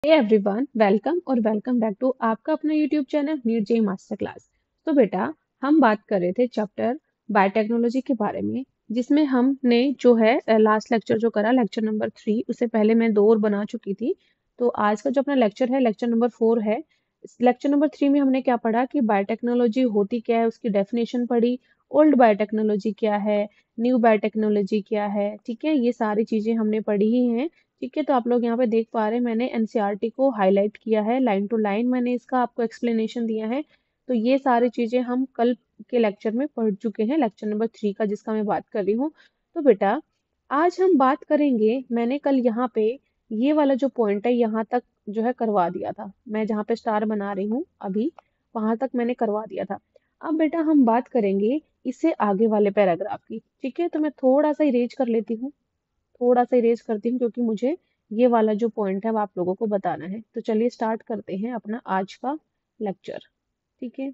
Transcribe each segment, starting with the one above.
Everyone, welcome और welcome back to आपका अपना YouTube channel NEET JEE master class. तो बेटा, हम बात कर रहे थे चैप्टर बायोटेक्नोलॉजी के बारे में, जिसमें हमने जो है लास्ट लेक्चर जो करा लेक्चर नंबर 3, उससे पहले मैं 2 और बना चुकी थी। तो आज का जो अपना लेक्चर है लेक्चर नंबर 4 है। लेक्चर नंबर 3 में हमने क्या पढ़ा कि बायोटेक्नोलॉजी होती क्या है, उसकी डेफिनेशन पढ़ी। ओल्ड बायोटेक्नोलॉजी क्या है, न्यू बायोटेक्नोलॉजी क्या है, ठीक है, ये सारी चीजें हमने पढ़ी ही हैं। ठीक है, तो आप लोग यहाँ पे देख पा रहे हैं, मैंने एनसीईआरटी को हाईलाइट किया है, लाइन टू लाइन मैंने इसका आपको एक्सप्लेनेशन दिया है। तो ये सारी चीजें हम कल के लेक्चर में पढ़ चुके हैं, लेक्चर नंबर 3 का जिसका मैं बात कर रही हूँ। तो बेटा, आज हम बात करेंगे, मैंने कल यहाँ पे ये वाला जो पॉइंट है यहाँ तक जो है करवा दिया था, मैं जहाँ पे स्टार बना रही हूँ अभी, वहां तक मैंने करवा दिया था। अब बेटा हम बात करेंगे इससे आगे वाले पैराग्राफ की। ठीक है, तो मैं थोड़ा सा इरेज कर लेती हूँ, थोड़ा सा इरेज करती हूँ, क्योंकि मुझे ये वाला जो पॉइंट है वो आप लोगों को बताना है। तो चलिए स्टार्ट करते हैं अपना आज का लेक्चर। ठीक है,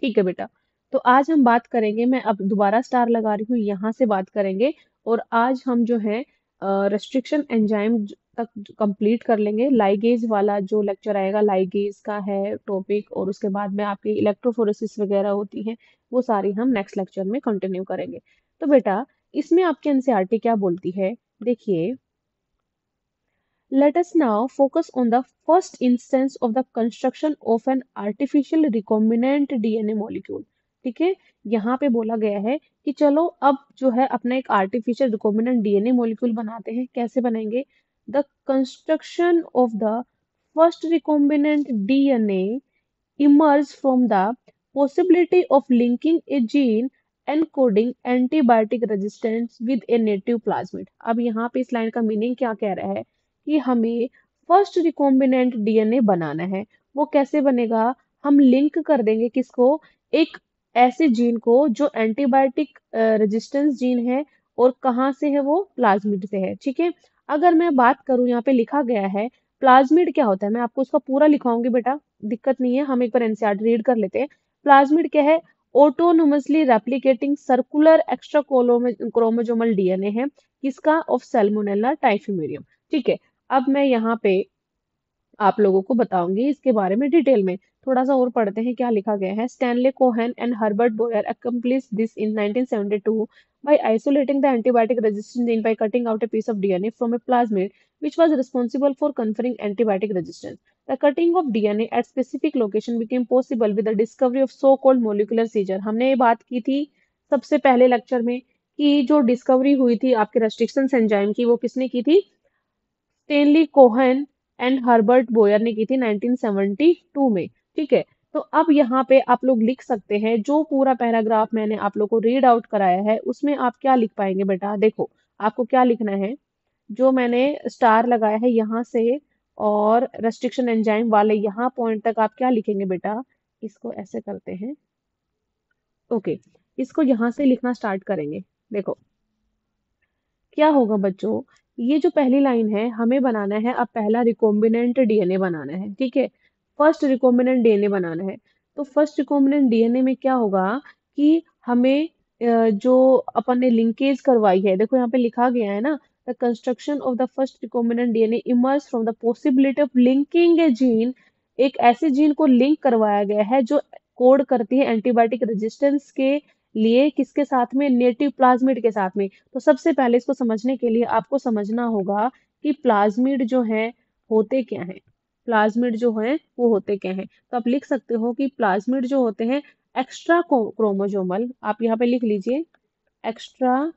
ठीक है बेटा। तो आज हम बात करेंगे, मैं अब दोबारा स्टार लगा रही हूँ, यहाँ से बात करेंगे। और आज हम जो है रेस्ट्रिक्शन एंजाइम तक कंप्लीट कर लेंगे। लाइगेज वाला जो लेक्चर आएगा, लाइगेज का है टॉपिक, और उसके बाद में आपकी इलेक्ट्रोफोरेसिस वगैरह होती है, वो सारी हम नेक्स्ट लेक्चर में कंटिन्यू करेंगे। तो बेटा, इसमें आपकी एनसीईआरटी क्या बोलती है, देखिए। Let us now focus on the first instance of the construction of an artificial recombinant DNA molecule। ठीक है, यहाँ पे बोला गया है कि चलो अब जो है अपना एक आर्टिफिशियल रिकॉम्बिनेंट डीएनए मॉलिक्यूल बनाते हैं। कैसे बनाएंगे? The construction of the first recombinant DNA emerged from the possibility of linking a gene encoding antibiotic resistance with a native plasmid। अब यहाँ पे इस लाइन का मीनिंग क्या कह रहा है कि हमें फर्स्ट रिकॉम्बिनेंट डीएनए बनाना है। वो कैसे बनेगा? हम लिंक कर देंगे किसको? एक ऐसे जीन को जो एंटीबायोटिक रेजिस्टेंस जीन है, और कहाँ से है वो? प्लाज्मिड से है। ठीक है, अगर मैं बात करूं, यहाँ पे लिखा गया है प्लाज्मिड क्या होता है, मैं आपको उसका पूरा लिखाऊंगी बेटा, दिक्कत नहीं है, हम एक बार एनसीईआरटी रीड कर लेते हैं। प्लाज्मिड क्या है? Autonomously replicating circular extra chromosomal DNA है। किसका? Of salmonella typhimurium. ठीक है, अब मैं यहाँ पे आप लोगों को बताऊंगी इसके बारे में डिटेल में। थोड़ा सा और पढ़ते हैं क्या लिखा गया है। Stanley Cohen and Herbert Boyer accomplished this in 1972 by isolating the antibiotic resistant gene by cutting out a piece of DNA from a plasmid which was responsible for conferring antibiotic resistance. The cutting of DNA at specific location became possible with the discovery of so-called molecular seizure। हमने ये बात की थी सबसे पहले lecture में कि जो डिस्कवरी हुई थी आपके रेस्ट्रिक्शन एंजाइम की, वो किसने की थी? Stanley Cohen and Herbert Boyer ने की थी 1972 में। ठीक है, तो अब यहाँ पे आप लोग लिख सकते हैं, जो पूरा पैराग्राफ मैंने आप लोग को रीड आउट कराया है उसमें आप क्या लिख पाएंगे बेटा? देखो, आपको क्या लिखना है, जो मैंने स्टार लगाया है यहाँ से, और रेस्ट्रिक्शन एंजाइम वाले यहाँ पॉइंट तक आप क्या लिखेंगे बेटा? इसको ऐसे करते हैं, ओके, इसको यहाँ से लिखना स्टार्ट करेंगे। देखो क्या होगा बच्चों, ये जो पहली लाइन है, हमें बनाना है अब पहला रिकॉम्बिनेंट डीएनए बनाना है। ठीक है, फर्स्ट रिकॉम्बिनेंट डीएनए बनाना है। तो फर्स्ट रिकॉम्बिनेंट डीएनए में क्या होगा कि हमें जो अपन ने लिंकेज करवाई है, देखो यहाँ पे लिखा गया है ना, the construction of the first recombinant DNA emerge from the possibility of linking A gene. एक ऐसे जीन को लिंक करवाया गया है जो कोड करती है एंटीबायोटिक रेजिस्टेंस के लिए, किसके साथ में? नेटिव प्लाज्मिड के साथ में। तो सबसे पहले इसको समझने के लिए आपको समझना होगा कि प्लाज्मिड जो है होते क्या हैं। प्लाज्मिड जो है वो होते क्या हैं, तो आप लिख सकते हो कि प्लाज्मिड जो होते हैं एक्स्ट्रा क्रोमोजोमल, आप यहाँ पे लिख लीजिए एक्स्ट्रा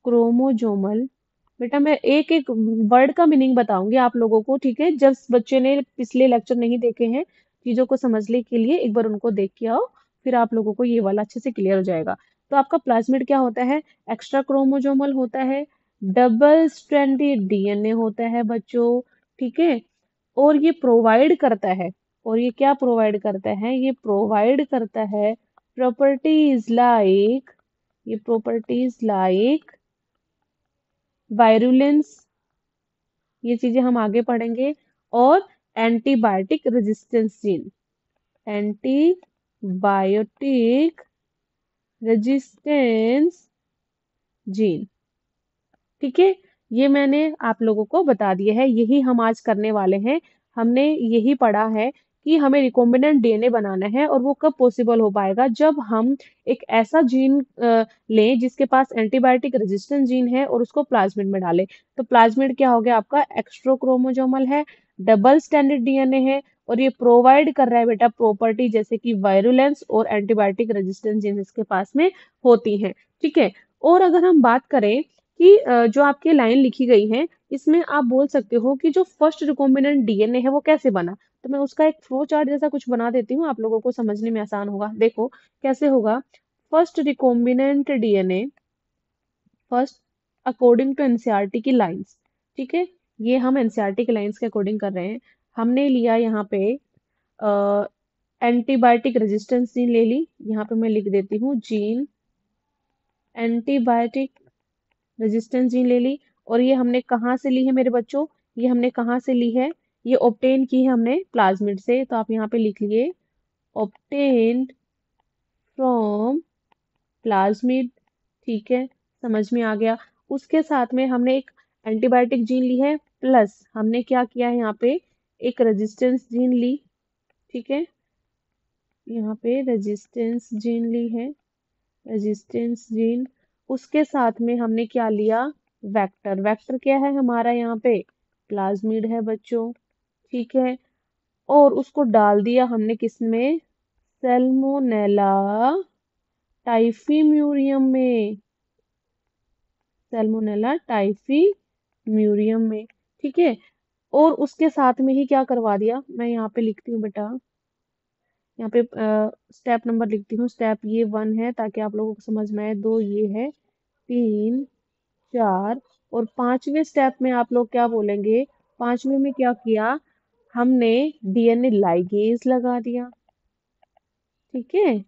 क्रोमोजोमल। बेटा मैं एक एक वर्ड का मीनिंग बताऊंगी आप लोगों को, ठीक है? जब बच्चे ने पिछले लेक्चर नहीं देखे हैं, चीजों को समझने के लिए एक बार उनको देख के आओ, फिर आप लोगों को ये वाला अच्छे से क्लियर हो जाएगा। तो आपका प्लाज्मिड क्या होता है? एक्स्ट्रा क्रोमोजोमल होता है, डबल स्ट्रैंडेड डीएनए होता है बच्चों। ठीक है, और ये प्रोवाइड करता है, और ये क्या प्रोवाइड करता है? ये प्रोवाइड करता है प्रॉपर्टीज लाइक, ये प्रॉपर्टीज लाइक वायरुलेंस, ये चीजें हम आगे पढ़ेंगे, और antibiotic resistance gene, antibiotic resistance gene. ठीक है, ये मैंने आप लोगों को बता दिया है, यही हम आज करने वाले हैं। हमने यही पढ़ा है कि हमें रिकॉम्बिनेंट डीएनए बनाना है, और वो कब पॉसिबल हो पाएगा, जब हम एक ऐसा जीन लें जिसके पास एंटीबायोटिक रेजिस्टेंस जीन है और उसको प्लाज्मिड में डालें। तो प्लाज्मिड क्या हो गया आपका, एक्स्ट्रोक्रोमोजोमल है, डबल स्टैंडर्ड डीएनए है, और ये प्रोवाइड कर रहा है बेटा प्रॉपर्टी जैसे कि वायरुलेंस और एंटीबायोटिक रेजिस्टेंस जीन इसके पास में होती हैं। ठीक है। और अगर हम बात करें कि जो आपकी लाइन लिखी गई है, इसमें आप बोल सकते हो कि जो फर्स्ट रिकॉम्बिनेंट डीएनए है वो कैसे बना। तो मैं उसका एक फ्लो चार्ट जैसा कुछ बना देती हूँ, आप लोगों को समझने में आसान होगा। देखो कैसे होगा। First recombinant DNA, first according to NCERT की लाइंस। ठीक है। ये हम एनसीईआरटी की लाइंस के अकॉर्डिंग कर रहे हैं। हमने लिया यहाँ पे एंटीबायोटिक रेजिस्टेंस जीन ले ली, यहाँ पे मैं लिख देती हूँ जीन एंटीबायोटिक रेजिस्टेंस जीन ले ली। और ये हमने कहाँ से ली है मेरे बच्चों, ये हमने कहाँ से ली है, ये ऑब्टेन की है हमने प्लाज्मिड से। तो आप यहाँ पे लिख लिए ऑब्टेन्ड फ्रॉम प्लाज्मिड। ठीक है, समझ में आ गया। उसके साथ में हमने एक एंटीबायोटिक जीन ली है, प्लस हमने क्या किया है यहाँ पे, एक रेजिस्टेंस जीन ली। ठीक है, यहाँ पे रेजिस्टेंस जीन ली है, रेजिस्टेंस जीन। उसके साथ में हमने क्या लिया, वेक्टर। वेक्टर क्या है हमारा यहाँ पे, प्लाज्मिड है बच्चों। ठीक है। और उसको डाल दिया हमने किसमें, सेल्मोनेला टाइफीम्यूरियम में, सेल्मोनेला टाइफीम्यूरियम में। ठीक है। और उसके साथ में ही क्या करवा दिया, मैं यहाँ पे लिखती हूँ बेटा, यहाँ पे स्टेप नंबर लिखती हूँ। स्टेप ये 1 है ताकि आप लोगों को समझ में आए, 2 ये है, 3 4, और पांचवें स्टेप में आप लोग क्या बोलेंगे, पांचवें में क्या किया, हमने डीएनए लाइगेज लगा दिया। ठीक है।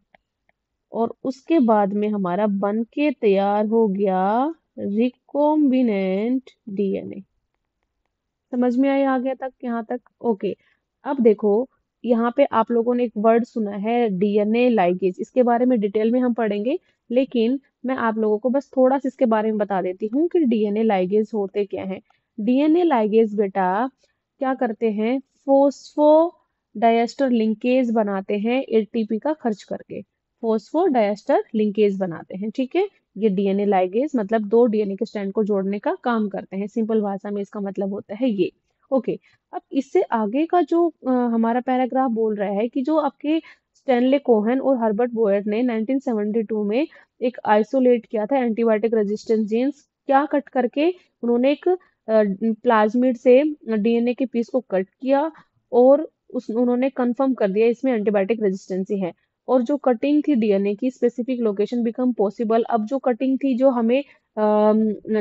और उसके बाद में हमारा बन के तैयार हो गया रिकॉम्बिनेंट डीएनए। समझ में आया आगे तक, यहाँ तक ओके। अब देखो, यहाँ पे आप लोगों ने एक वर्ड सुना है डीएनए लाइगेज, इसके बारे में डिटेल में हम पढ़ेंगे, लेकिन मैं आप लोगों को बस थोड़ा सा इसके बारे में बता देती हूँ कि डीएनए लाइगेज होते क्या हैं। डीएनए लाइगेज बेटा क्या करते हैं, फोस्फोडाइएस्टर लिंकेज बनाते हैं एटीपी का खर्च करके, फोस्फोडाइएस्टर लिंकेज बनाते हैं। ठीक है। ये डीएनए लाइगेज मतलब दो डीएनए के स्ट्रैंड को जोड़ने का काम करते हैं, सिंपल भाषा में इसका मतलब होता है ये। ओके। अब इससे आगे का जो हमारा पैराग्राफ बोल रहा है कि जो आपके स्टैनले कोहेन और हर्बर्ट बोयर ने 1972 में एक आइसोलेट किया था एंटीबायोटिक रेजिस्टेंस जीन्स, क्या कट करके, उन्होंने एक प्लाज्मिड से डीएनए के पीस को कट किया, और उस उन्होंने कंफर्म कर दिया इसमें एंटीबायोटिक रेजिस्टेंसी है। और जो कटिंग थी डीएनए की स्पेसिफिक लोकेशन बिकम पॉसिबल। अब जो कटिंग थी, जो हमें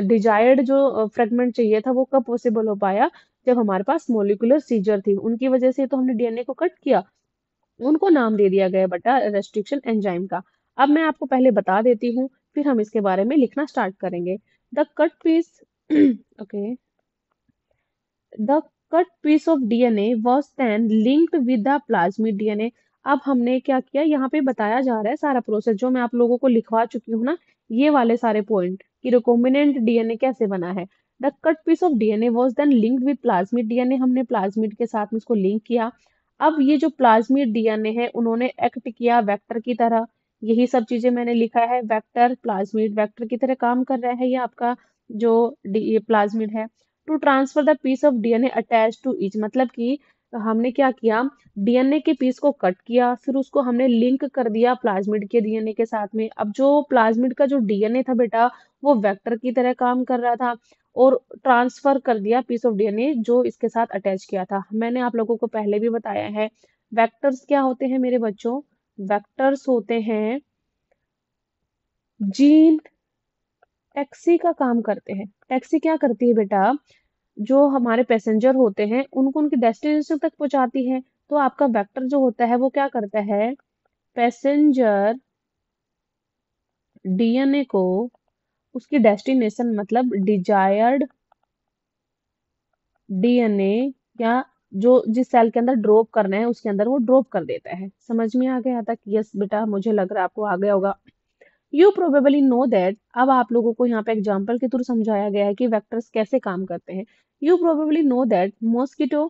डिजायर्ड जो फ्रेगमेंट चाहिए था, वो कब पॉसिबल हो पाया, जब हमारे पास मोलिकुलर सीजर थी, उनकी वजह से तो हमने डीएनए को कट किया, उनको नाम दे दिया गया बेटा रेस्ट्रिक्शन एंजाइम का। अब मैं आपको पहले बता देती हूँ, फिर हम इसके बारे में लिखना स्टार्ट करेंगे। The cut piece okay, the cut piece of DNA was then linked with the plasmid DNA. अब हमने क्या किया, यहाँ पे बताया जा रहा है सारा प्रोसेस जो मैं आप लोगों को लिखवा चुकी हूँ ना, ये वाले सारे पॉइंट कि रिकॉम्बिनेंट डीएनए कैसे बना है। The cut piece of DNA was then linked with plasmid DNA, हमने प्लाज्मिड के साथ में इसको लिंक किया। अब ये जो प्लाज्मिड डीएनए है, उन्होंने एक्ट किया वेक्टर की तरह। यही सब चीजें मैंने लिखा है, वेक्टर प्लाज्मिड वेक्टर की तरह काम कर रहा है ये आपका जो प्लाज्मिड है। To transfer the piece of DNA attach to each, मतलब कि हमने क्या किया, डीएनए के पीस को कट किया, फिर उसको हमने लिंक कर दिया प्लाज्मिड के डीएनए के साथ में। अब जो प्लाज्मिड का जो डीएनए था बेटा, वो वेक्टर की तरह काम कर रहा था, और ट्रांसफर कर दिया पीस ऑफ डीएनए जो इसके साथ अटैच किया था। मैंने आप लोगों को पहले भी बताया है, वेक्टर्स क्या होते हैं मेरे बच्चों, वेक्टर्स होते हैं जीन टैक्सी का काम करते हैं। टैक्सी क्या करती है बेटा, जो हमारे पैसेंजर होते हैं उनको उनकी डेस्टिनेशन तक पहुंचाती है। तो आपका वेक्टर जो होता है वो क्या करता है, पैसेंजर डीएनए को उसकी डेस्टिनेशन मतलब डिजायर्ड डीएनए, या जो जिस सेल के अंदर ड्रॉप करना है उसके अंदर वो ड्रॉप कर देता है। समझ में आ गया तक, यस बेटा, मुझे लग रहा है आपको आ गया होगा। यू प्रोबेबली नो दैट, अब आप लोगों को यहाँ पे एग्जाम्पल के थ्रू समझाया गया है कि वेक्टर्स कैसे काम करते हैं। You probably know that mosquito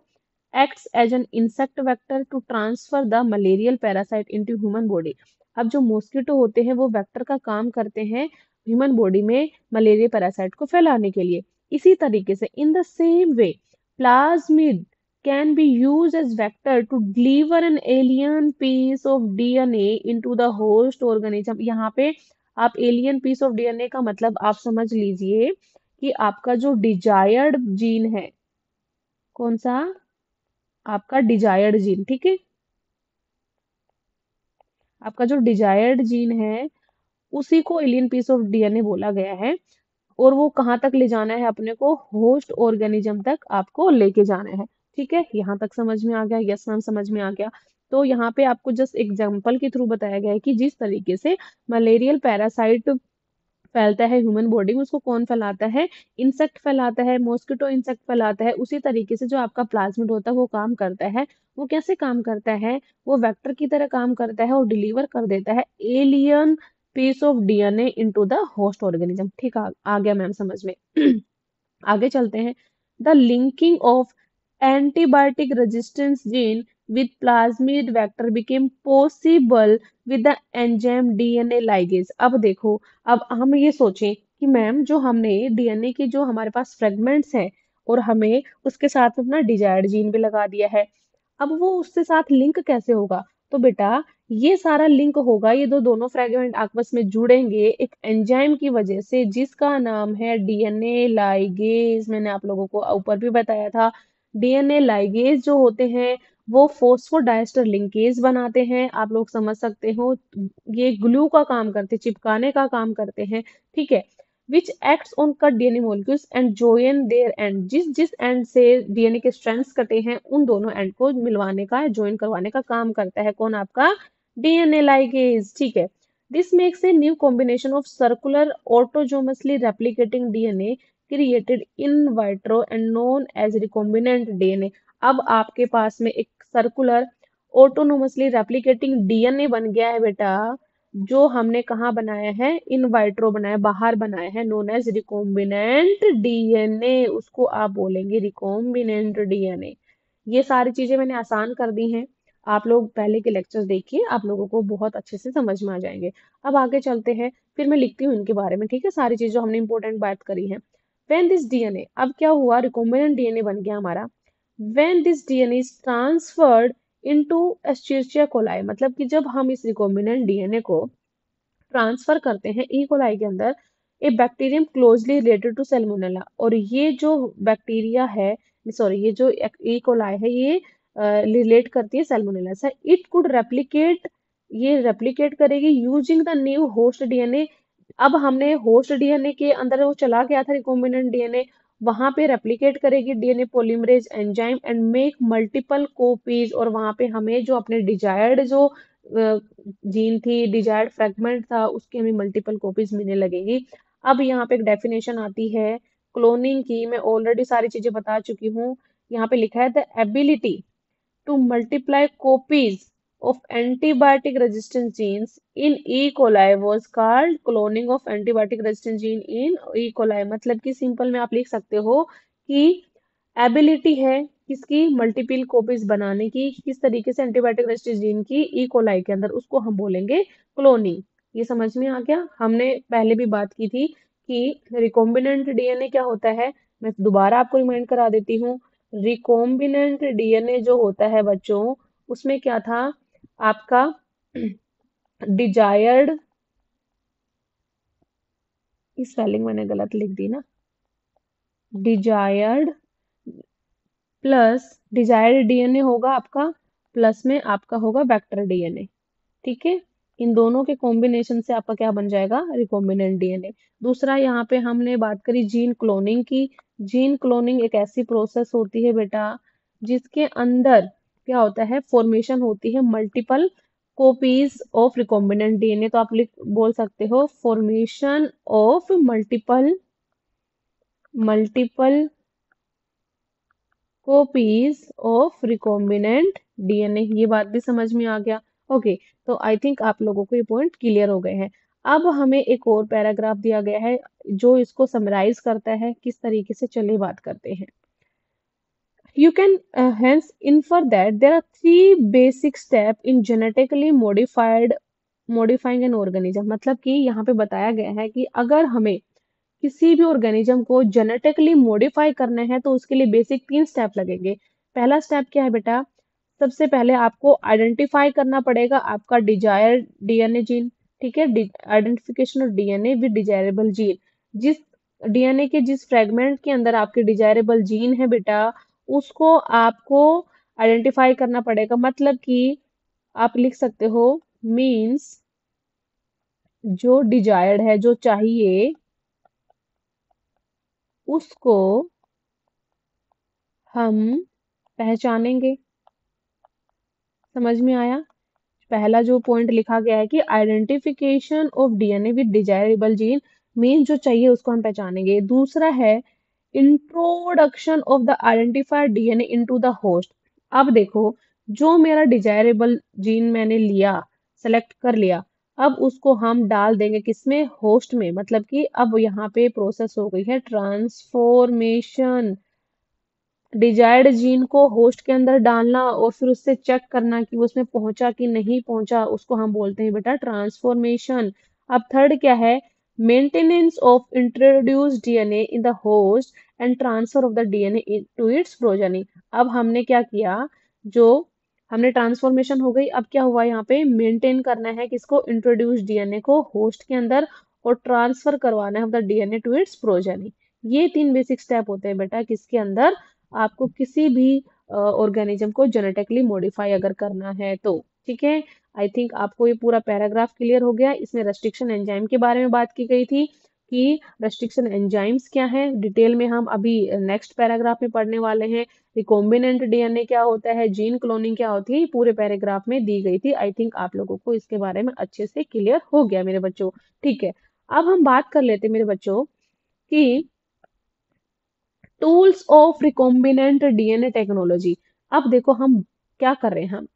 acts as an insect vector to transfer the malarial parasite into human body। अब जो मॉस्किटो होते हैं वो वेक्टर का काम करते हैं ह्यूमन बॉडी में मलेरिया पैरासाइट को फैलाने के लिए। इसी तरीके से in the same way plasmid can be used as vector to deliver an alien piece of DNA into the host organism। यहाँ पे आप एलियन पीस ऑफ डीएनए का मतलब आप समझ लीजिए कि आपका जो डिजायर्ड जीन है, कौन सा, आपका डिजायर्ड जीन, ठीक है, आपका जो डिजायर्ड जीन है उसी को एलियन पीस ऑफ डीएनए बोला गया है। और वो कहाँ तक ले जाना है अपने को, होस्ट ऑर्गेनिज्म तक आपको लेके जाना है। ठीक है, यहाँ तक समझ में आ गया? यस मैम, समझ में आ गया। तो यहाँ पे आपको जस्ट एग्जाम्पल के थ्रू बताया गया है कि जिस तरीके से मलेरियल पैरासाइट फैलता है ह्यूमन बॉडी में, उसको कौन फैलाता है, इंसेक्ट फैलाता है, मॉस्किटो इंसेक्ट फैलाता है। उसी तरीके से जो आपका प्लाज्मिड होता है वो काम करता है। वो कैसे काम करता है, वो वेक्टर की तरह काम करता है और डिलीवर कर देता है alien piece of DNA into the host organism. ठीक, आ गया मैम समझ में। आगे चलते हैं। The linking of antibiotic resistance gene with plasmid vector became possible with the enzyme DNA ligase। अब देखो, अब हम ये सोचें कि मैम जो हमने डीएनए के जो हमारे पास फ्रेगमेंट्स हैं और हमें उसके साथ अपना डिजायर्ड जीन भी लगा दिया है, अब वो उसके साथ लिंक कैसे होगा? तो बेटा ये सारा लिंक होगा, ये दोनों फ्रेगमेंट आपस में जुड़ेंगे एक एंजाइम की वजह से जिसका नाम है डीएनए लाइगेज। मैंने आप लोगों को ऊपर भी बताया था, डीएनए लाइगेज जो होते हैं वो फॉस्फोडाइस्टर लिंकेज बनाते हैं। आप लोग समझ सकते हो, ये ग्लू का काम करते हैं, चिपकाने का काम करते हैं। ठीक है, which acts on cut DNA molecules and join their end, जिस जिस एंड से डीएनए के स्ट्रैंड्स कटे हैं उन दोनों एंड को मिलवाने का, ज्वाइन करवाने का काम करता है कौन, आपका डीएनए लाइगेज। ठीक है, this makes a new combination of circular autonomously replicating DNA created in vitro and known as recombinant DNA. अब आपके पास में एक सर्कुलर ऑटोनोमसली रेप्लिकेटिंग डीएनए बन गया है बेटा, जो हमने कहाँ बनाया है, इन वाइट्रो बनाया, बाहर बनाया है, नोन एज रिकॉम्बिनेंट डीएनए। उसको आप बोलेंगे रिकॉम्बिनेंट डीएनए। ये सारी चीजें मैंने आसान कर दी हैं, आप लोग पहले के लेक्चर्स देखिए, आप लोगों को बहुत अच्छे से समझ में आ जाएंगे। अब आगे चलते हैं, फिर मैं लिखती हूँ इनके बारे में। ठीक है, सारी चीजें जो हमने इंपॉर्टेंट बात करी है। व्हेन दिस डीएनए, अब क्या हुआ, रिकॉम्बिनेंट डीएनए बन गया हमारा। when this DNA is transferred into Escherichia coli, मतलब कि जब हम इस रिकॉम्बिनेंट डीएनए को ट्रांसफर करते हैं ई कोलाई के अंदर, a bacterium closely related to salmonella, और ये जो बैक्टीरिया है, सॉरी ये जो ई कोलाई है, ये रिलेट करती है सैल्मोनेला से। इट कुड रेप्लिकेट, ये रेप्लिकेट करेगी using the new host DNA. अब हमने होस्ट डीएनए के अंदर वो चला गया था रिकॉम्बिनेंट डीएनए, वहां पे रेप्लिकेट करेगी DNA polymerase enzyme and make multiple copies, और वहां पे हमें जो अपने डिजायर्ड जो जीन थी, डिजायर्ड फ्रेगमेंट था, उसकी हमें मल्टीपल कॉपीज मिलने लगेगी। अब यहाँ पे एक डेफिनेशन आती है क्लोनिंग की, मैं ऑलरेडी सारी चीजें बता चुकी हूँ। यहाँ पे लिखा है the ability to multiply copies of antibiotic resistant genes in E. coli was called cloning of antibiotic resistant gene in E. coli। मतलब कि सिंपल में आप लिख सकते हो कि एबिलिटी है किसकी, मल्टीपल कॉपीज बनाने की, किस तरीके से एंटीबायोटिक रेजिस्टेंस जीन की ई कोलाई के अंदर, उसको हम बोलेंगे क्लोनिंग। ये समझ में आ गया? हमने पहले भी बात की थी कि रिकॉम्बिनेंट डीएनए क्या होता है, मैं दोबारा आपको रिमाइंड करा देती हूँ। रिकॉम्बिनेंट डीएनए जो होता है बच्चों, उसमें क्या था आपका डिजायर्ड, स्पेलिंग मैंने गलत लिख दी ना, डिजायर्ड प्लस डिजायर्ड डीएनए होगा आपका, प्लस में आपका होगा वेक्टर डीएनए। ठीक है, इन दोनों के कॉम्बिनेशन से आपका क्या बन जाएगा, रिकॉम्बिनेंट डीएनए। दूसरा यहाँ पे हमने बात करी जीन क्लोनिंग की। जीन क्लोनिंग एक ऐसी प्रोसेस होती है बेटा जिसके अंदर क्या होता है, फॉर्मेशन होती है multiple copies of recombinant DNA. तो आप लिख बोल सकते हो formation of multiple multiple copies of recombinant DNA. ये बात भी समझ में आ गया? ओके, तो आई थिंक आप लोगों को ये पॉइंट क्लियर हो गए हैं। अब हमें एक और पैराग्राफ दिया गया है जो इसको समराइज करता है, किस तरीके से, चलिए बात करते हैं। You can hence infer that there are three basic steps in genetically modifying an organism। मतलब कि यहाँ पे बताया गया है कि अगर हमें किसी भी ऑर्गेनिज्म को जेनेटिकली मॉडिफाई करना है तो उसके लिए बेसिक 3 स्टेप लगेंगे। पहला स्टेप क्या है बेटा? सबसे पहले आपको आइडेंटिफाई करना पड़ेगा आपका डिजायर्ड डीएनए जीन। ठीक है, identification of DNA with desirable gene. जिस डीएनए के जिस फ्रेगमेंट के अंदर आपके डिजायरेबल जीन है बेटा, उसको आपको आइडेंटिफाई करना पड़ेगा। मतलब कि आप लिख सकते हो, मीन्स जो डिजायर्ड है, जो चाहिए, उसको हम पहचानेंगे। समझ में आया? पहला जो पॉइंट लिखा गया है कि identification of DNA with desirable gene, mean जो चाहिए उसको हम पहचानेंगे। दूसरा है introduction of the identified DNA into the host. अब देखो, जो मेरा डिजायरेबल जीन मैंने लिया, सेलेक्ट कर लिया, अब उसको हम डाल देंगे किसमें? होस्ट में। मतलब कि अब यहाँ पे प्रोसेस हो गई है ट्रांसफॉर्मेशन। डिजायर्ड जीन को होस्ट के अंदर डालना और फिर उससे चेक करना कि वो उसमें पहुंचा कि नहीं पहुंचा, उसको हम बोलते हैं बेटा ट्रांसफॉर्मेशन। अब थर्ड क्या है? Maintenance of introduced DNA in the host and transfer of the DNA to its progeny. अब हमने क्या किया? जो हमने ट्रांसफॉर्मेशन हो गई, अब क्या हुआ? यहाँ पे मेंटेन करना है किसको? इंट्रोड्यूस्ड डीएनए को होस्ट के अंदर, और ट्रांसफर करवाना है the DNA to its progeny. ये 3 बेसिक स्टेप होते हैं बेटा किसके अंदर? आपको किसी भी ऑर्गेनिज्म को जेनेटिकली मॉडिफाई अगर करना है तो। ठीक है, आई थिंक आपको ये पूरा पैराग्राफ क्लियर हो गया। इसमें रेस्ट्रिक्शन एंजाइम के बारे में बात की गई थी कि रेस्ट्रिक्शन एंजाइम्स क्या है, डिटेल में हम अभी नेक्स्ट पैराग्राफ में पढ़ने वाले हैं। रिकॉम्बिनेंट डीएनए क्या होता है, जीन क्लोनिंग क्या होती है, ये पूरे पैराग्राफ में दी गई थी। आई थिंक आप लोगों को इसके बारे में अच्छे से क्लियर हो गया मेरे बच्चों। ठीक है, अब हम बात कर लेते हैं मेरे बच्चों कि tools of recombinant DNA technology. अब देखो हम क्या कर रहे हैं, हम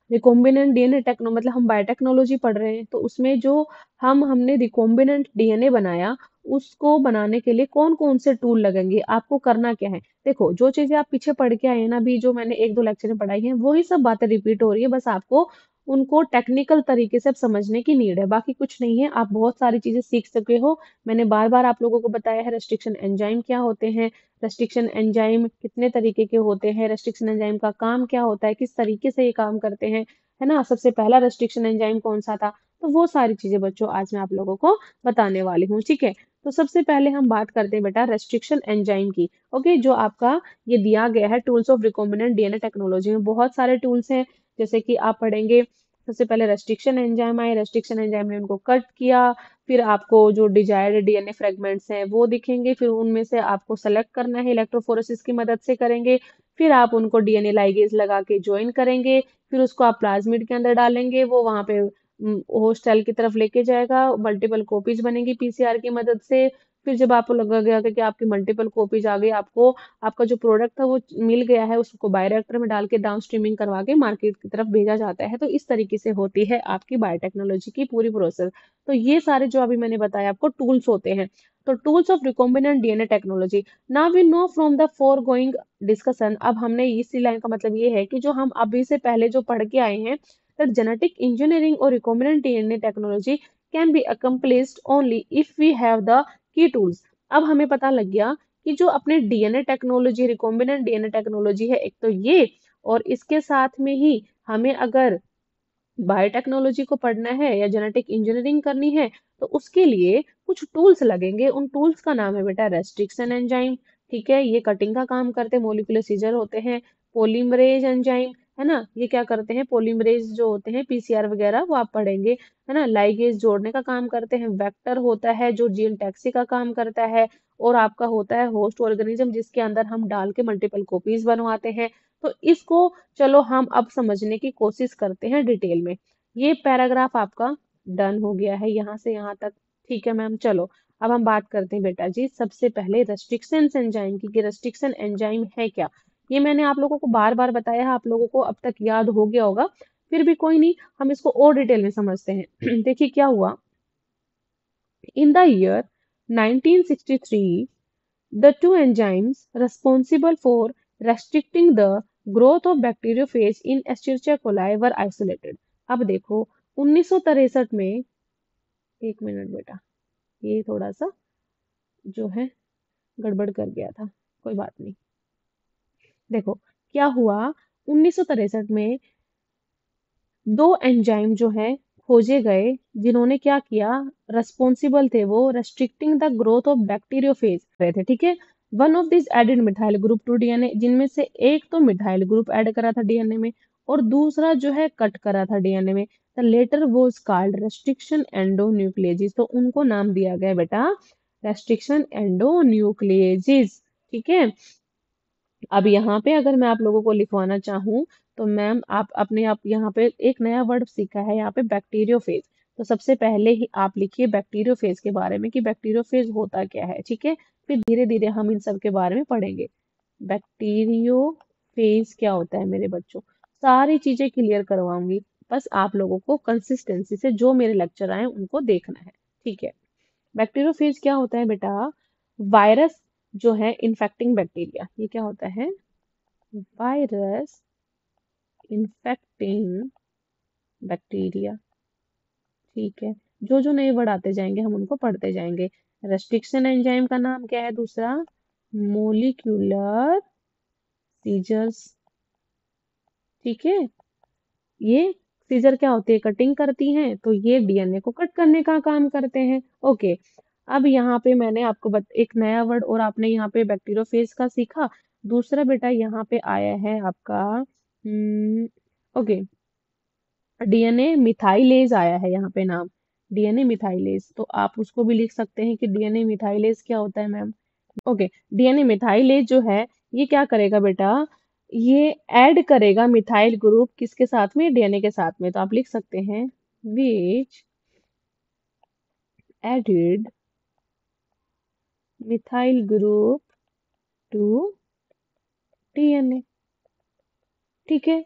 रिकॉम्बिनेंट डीएनए टेक्नो मतलब हम बायोटेक्नोलॉजी पढ़ रहे हैं, तो उसमें जो हमने रिकॉम्बिनेंट डीएनए बनाया, उसको बनाने के लिए कौन कौन से टूल लगेंगे, आपको करना क्या है? देखो, जो चीजें आप पीछे पढ़ के आए हैं ना, अभी जो मैंने 1-2 लेक्चर में पढ़ाई है, वही सब बातें रिपीट हो रही है। बस आपको उनको टेक्निकल तरीके से अब समझने की नीड है, बाकी कुछ नहीं है। आप बहुत सारी चीजें सीख सके हो। मैंने बार बार आप लोगों को बताया है रेस्ट्रिक्शन एंजाइम क्या होते हैं, रेस्ट्रिक्शन एंजाइम कितने तरीके के होते हैं, रेस्ट्रिक्शन एंजाइम का काम क्या होता है, किस तरीके से ये काम करते हैं, है ना? सबसे पहला रेस्ट्रिक्शन एंजाइम कौन सा था, तो वो सारी चीजें बच्चों आज मैं आप लोगों को बताने वाली हूँ। ठीक है, तो सबसे पहले हम बात करते हैं बेटा रेस्ट्रिक्शन एंजाइम की। ओके, जो आपका ये दिया गया है tools of recombinant DNA technology में बहुत सारे टूल्स हैं। जैसे कि आप पढ़ेंगे, सबसे पहले रेस्ट्रिक्शन एंजाइम आए, रेस्ट्रिक्शन एंजाइम ने उनको कट किया, फिर आपको जो डिजायर्ड डीएनए फ्रेगमेंट्स हैं वो दिखेंगे, फिर उनमें से आपको सेलेक्ट करना है, इलेक्ट्रोफोरेसिस की मदद से करेंगे, फिर आप उनको डीएनए लाइगेज लगा के ज्वाइन करेंगे, फिर उसको आप प्लाज्मिड के अंदर डालेंगे, वो वहां पे होस्ट सेल की तरफ लेके जाएगा, मल्टीपल कॉपीज बनेंगी पीसीआर की मदद से। फिर जब आपको लगा गया कि आपकी मल्टीपल कॉपीज आ गई, आपको आपका जो प्रोडक्ट था वो मिल गया है, उसको बायोरिएक्टर में डाल के डाउन स्ट्रीमिंग करवा के मार्केट की तरफ भेजा जाता है। तो इस तरीके से होती है आपकी बायोटेक्नोलॉजी की पूरी प्रोसेस। तो ये सारे जो अभी मैंने बताया आपको टूल्स होते हैं। तो tools of recombinant DNA technology. Now we know from the foregoing discussion. अब हमने इसी लाइन का मतलब ये है कि जो हम अभी से पहले जो पढ़ के आए हैं, that genetic engineering or recombinant DNA technology can be accomplished only if we have the key tools। अब हमें पता लग गया कि जो अपने DNA technology, recombinant DNA technology है, एक तो ये, और इसके साथ में ही हमें अगर बायोटेक्नोलॉजी को पढ़ना है या जेनेटिक इंजीनियरिंग करनी है, तो उसके लिए कुछ टूल्स लगेंगे। उन टूल्स का नाम है बेटा रेस्ट्रिक्शन एंजाइम। ठीक है, ये कटिंग का काम करते हैं, मोलिकुलर सीजर होते हैं। पोलीमरेज एंजाइम, है ना, ये क्या करते हैं? पोलीमरेज जो होते हैं पीसीआर वगैरह वो आप पढ़ेंगे, है ना। लाइगेज जोड़ने का काम करते हैं। वेक्टर होता है जो जीन टैक्सी का काम करता है। और आपका होता है होस्ट ऑर्गेनिज्म, जिसके अंदर हम डाल के मल्टीपल कॉपीज बनवाते हैं। तो इसको चलो हम अब समझने की कोशिश करते हैं डिटेल में। ये पैराग्राफ आपका डन हो गया है यहाँ से यहाँ तक। ठीक है मैम, चलो अब हम बात करते हैं बेटा जी सबसे पहले रेस्ट्रिक्शन एंजाइम की, कि रेस्ट्रिक्शन एंजाइम है क्या। ये मैंने आप लोगों को बार बार बताया है, आप लोगों को अब तक याद हो गया होगा, फिर भी कोई नहीं, हम इसको और डिटेल में समझते हैं। देखिए क्या हुआ, In the year 1963, the two enzymes responsible for restricting the growth of bacteriophage in Escherichia coli were isolated. अब देखो 1963 में, एक मिनट बेटा, ये थोड़ा सा जो है गड़बड़ कर गया था, कोई बात नहीं। देखो क्या हुआ, 1963 में दो एंजाइम जो है खोजे गए, जिन्होंने क्या किया, रेस्पॉन्सिबल थे वो restricting the growth of bacteriophage रहे थे, ठीक है। One of this added methyl group to DNA, जिनमें से एक तो मिथाइल ग्रुप ऐड करा था डीएनए में और दूसरा जो है कट करा था डीएनए में। The latter was called restriction endonucleases, तो उनको नाम दिया गया बेटा रेस्ट्रिक्शन एंडोन्यूक्लियेजिस, ठीक है। अब यहाँ पे अगर मैं आप लोगों को लिखवाना चाहूँ तो मैम आप अपने आप यहाँ पे एक नया वर्ड सीखा है यहाँ पे बैक्टीरियोफेज। तो सबसे पहले ही आप लिखिए बैक्टीरियोफेज के बारे में कि बैक्टीरियोफेज होता क्या है, ठीक है। फिर धीरे धीरे हम इन सब के बारे में पढ़ेंगे। बैक्टीरियोफेज क्या होता है मेरे बच्चों, सारी चीजें क्लियर करवाऊंगी, बस आप लोगों को कंसिस्टेंसी से जो मेरे लेक्चर आए उनको देखना है, ठीक है। बैक्टीरियोफेज क्या होता है बेटा, वायरस जो है इन्फेक्टिंग बैक्टीरिया, ये क्या होता है, वायरस इन्फेक्टिंग बैक्टीरिया, ठीक है। जो जो नए वर्ड आते जाएंगे हम उनको पढ़ते जाएंगे। रेस्ट्रिक्शन एंजाइम का नाम क्या है दूसरा, मोलिक्यूलर सीजर्स, ठीक है। ये सीजर क्या होती है, कटिंग करती हैं, तो ये डीएनए को कट करने का काम करते हैं, ओके। अब यहाँ पे मैंने आपको एक नया वर्ड और आपने यहाँ पे बैक्टीरियोफेज का सीखा। दूसरा बेटा यहाँ पे आया है आपका, ओके, डीएनए मिथाइलेज आया है यहाँ पे नाम, डीएनए मिथाइलेज, तो आप उसको भी लिख सकते हैं कि डीएनए मिथाइलेज क्या होता है मैम। ओके, डीएनए मिथाइलेज जो है ये क्या करेगा बेटा, ये ऐड करेगा मिथाइल ग्रुप किसके साथ में, डीएनए के साथ में, तो आप लिख सकते हैं which added methyl group to DNA, ठीक है।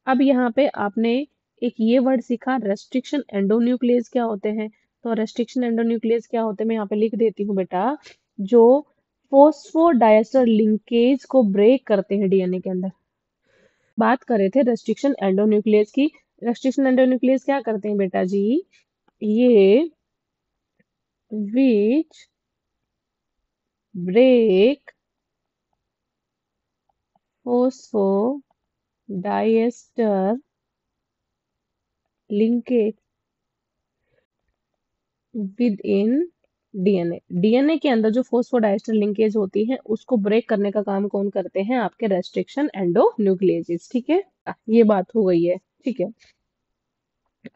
अब यहाँ पे आपने एक ये वर्ड सीखा रेस्ट्रिक्शन एंडोन्यूक्लियस क्या होते हैं, तो रेस्ट्रिक्शन एंडोन्यूक्लियस क्या होते हैं मैं यहाँ पे लिख देती हूँ बेटा, जो फोस्फोडाइएस्टर लिंकेज को ब्रेक करते हैं डीएनए के अंदर। बात कर रहे थे रेस्ट्रिक्शन एंडोन्यूक्लियस की, रेस्ट्रिक्शन एंडोन्यूक्लियस क्या करते हैं बेटा जी, ये which break phosphodiester linkage within DNA, DNA के अंदर जो फोस्फोडाइएस्टर लिंकेज होती है उसको ब्रेक करने का काम कौन करते हैं, आपके रेस्ट्रिक्शन एंडोन्यूक्लियेजेस, ठीक है। ये बात हो गई है, ठीक है।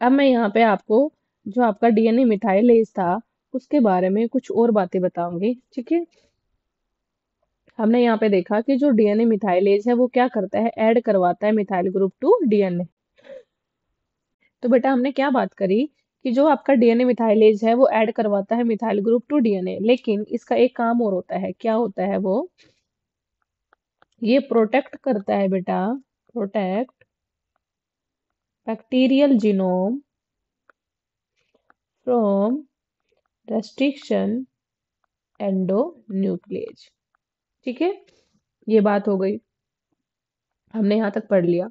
अब मैं यहाँ पे आपको जो आपका डीएनए मिथाइलेज था उसके बारे में कुछ और बातें बताऊंगी, ठीक है। हमने यहाँ पे देखा कि जो डीएनए मिथाइलेज है वो क्या करता है, ऐड करवाता है मिथाइल ग्रुप टू डीएनए। तो बेटा हमने क्या बात करी कि जो आपका डीएनए मिथाइलेज है वो ऐड करवाता है मिथाइल ग्रुप टू डीएनए, लेकिन इसका एक काम और होता है, क्या होता है वो, ये प्रोटेक्ट करता है बेटा, protect bacterial genome from restriction endonuclease, ठीक है। ये बात हो गई, हमने यहाँ तक पढ़ लिया।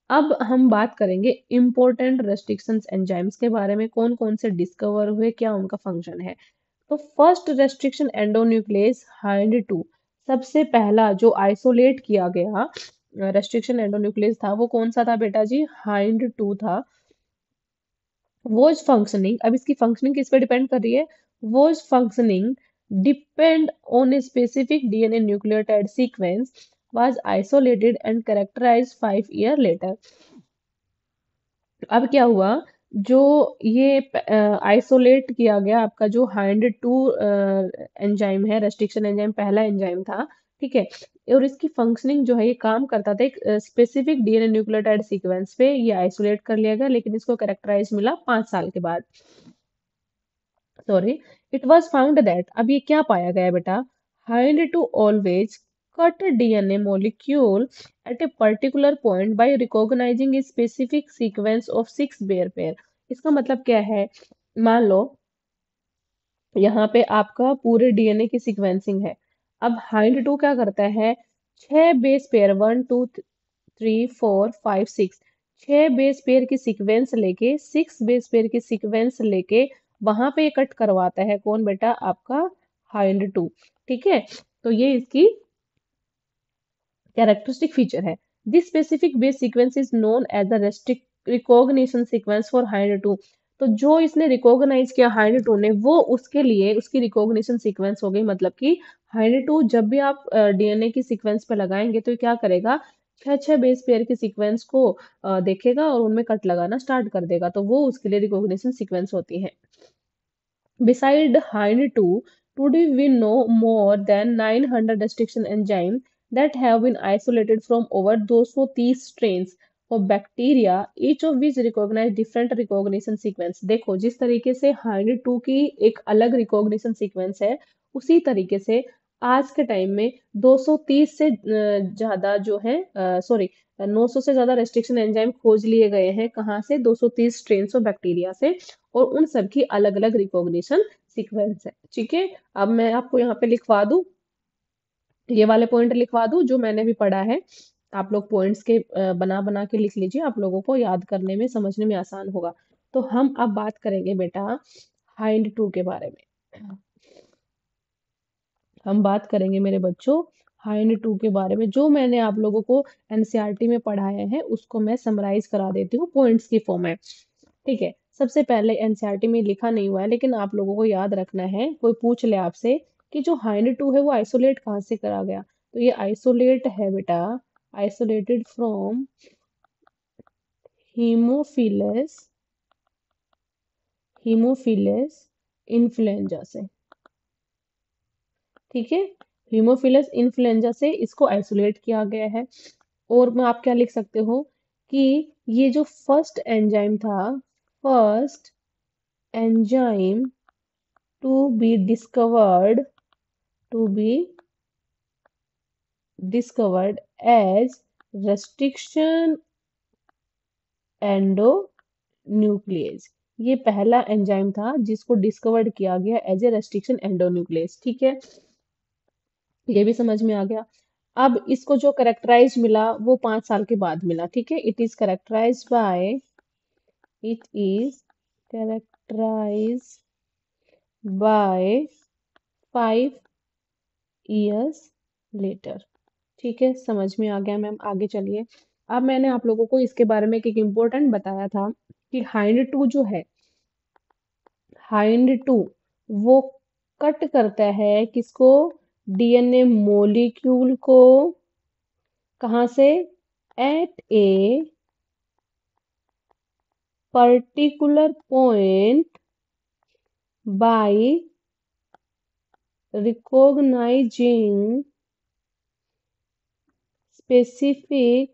अब हम बात करेंगे इंपॉर्टेंट रेस्ट्रिक्शंस एंजाइम्स के बारे में, कौन कौन से डिस्कवर हुए, क्या उनका फंक्शन है। तो first restriction endonuclease Hind two, सबसे पहला जो आइसोलेट किया गया रेस्ट्रिक्शन एंडोन्यूक्लियस था वो कौन सा था बेटा जी, हाइंड टू था। वॉज फंक्शनिंग, अब इसकी फंक्शनिंग किस पे डिपेंड कर रही है, was functioning depend on a specific DNA nucleotide sequence was isolated and characterized 5 years later। अब क्या हुआ, जो ये आइसोलेट किया गया आपका जो हाइंड टू एंजाइम है, रेस्ट्रिक्शन एंजाइम पहला एंजाइम था, ठीक है। और इसकी फंक्शनिंग जो है ये काम करता था एक स्पेसिफिक डीएनए न्यूक्लियोटाइड सीक्वेंस पे, ये आइसोलेट कर लिया गया, लेकिन इसको कैरेक्टराइज मिला 5 साल के बाद, sorry. It was found that, अब ये क्या पाया गया बेटा, Hind two always cut DNA molecule at a particular point by recognizing a specific sequence of 6 base pair. इसका मतलब क्या है, मान लो यहाँ पे आपका पूरे डीएनए की सीक्वेंसिंग है। अब हाइंड टू क्या करता है, 6 बेस पेयर, 1 2 3 4 5 6, 6 बेस पेयर की सीक्वेंस लेके, 6 बेस पेयर की सीक्वेंस लेके वहां पे कट करवाता है। कौन बेटा, आपका हाइंड टू। ठीक है, तो ये इसकी कैरेक्टरिस्टिक फीचर है। This specific base sequence is known as the recognition sequence for Hind two. तो जो इसने रिकॉग्नाइज किया हाइंड टू ने, वो उसके लिए उसकी रिकॉग्निशन सीक्वेंस हो गई। मतलब कि हाइंड टू जब भी आप डीएनए की सीक्वेंस पे लगाएंगे तो ये क्या करेगा, 6 6 बेस पेयर के सीक्वेंस को देखेगा और उनमें कट लगाना स्टार्ट कर देगा, तो वो उसके लिए रिकॉग्निशन सीक्वेंस होती है। Beside Hind2, today we know more than 900 restriction enzymes that have been isolated from over 230 strains of bacteria, each of which recognize different recognition sequence. देखो, जिस तरीके से Hind2 की एक अलग recognition sequence है, उसी तरीके से आज के टाइम में 230 से ज्यादा जो है, सॉरी, 900 से ज्यादा रेस्ट्रिक्शन एंजाइम खोज लिए गए हैं। कहाँ से, 230 स्ट्रेन्स ऑफ बैक्टीरिया से, और उन सब की अलग अलग रिकॉग्निशन सीक्वेंस है। ठीक है, अब मैं आपको यहाँ पे लिखवा दूं, ये वाले पॉइंट लिखवा दूं जो मैंने भी पढ़ा है। आप लोग पॉइंट्स के बना बना के लिख लीजिए, आप लोगों को याद करने में समझने में आसान होगा। तो हम अब बात करेंगे बेटा हाइंड टू के बारे में। हम बात करेंगे मेरे बच्चों हाइंड टू के बारे में। जो मैंने आप लोगों को एनसीईआरटी में पढ़ाया है उसको मैं समराइज करा देती हूँ पॉइंट्स की फॉर्म में। ठीक है, सबसे पहले एनसीईआरटी में लिखा नहीं हुआ है लेकिन आप लोगों को याद रखना है। कोई पूछ ले आपसे कि जो हाइंड टू है वो आइसोलेट कहाँ से करा गया, तो ये आइसोलेट है बेटा, isolated from Haemophilus, Haemophilus influenza से। ठीक है, हीमोफिलस इन्फ्लुएंजा से इसको आइसोलेट किया गया है। और में आप क्या लिख सकते हो कि ये जो फर्स्ट एंजाइम था, first enzyme to be discovered, to be discovered as restriction endonuclease, ये पहला एंजाइम था जिसको डिस्कवर्ड किया गया एज ए रेस्ट्रिक्शन एंडोन्यूक्लियस। ठीक है, ये भी समझ में आ गया। अब इसको जो करेक्टराइज मिला वो 5 साल के बाद मिला। ठीक है, it is characterize by, it is characterize by 5 years later. ठीक है, समझ में आ गया मैम, आगे चलिए। अब मैंने आप लोगों को इसके बारे में एक इम्पोर्टेंट बताया था कि हाइंड टू जो है, हाइंड टू वो कट करता है किसको, डीएनए मोलिक्यूल को। कहाँ से, at a particular point by recognizing specific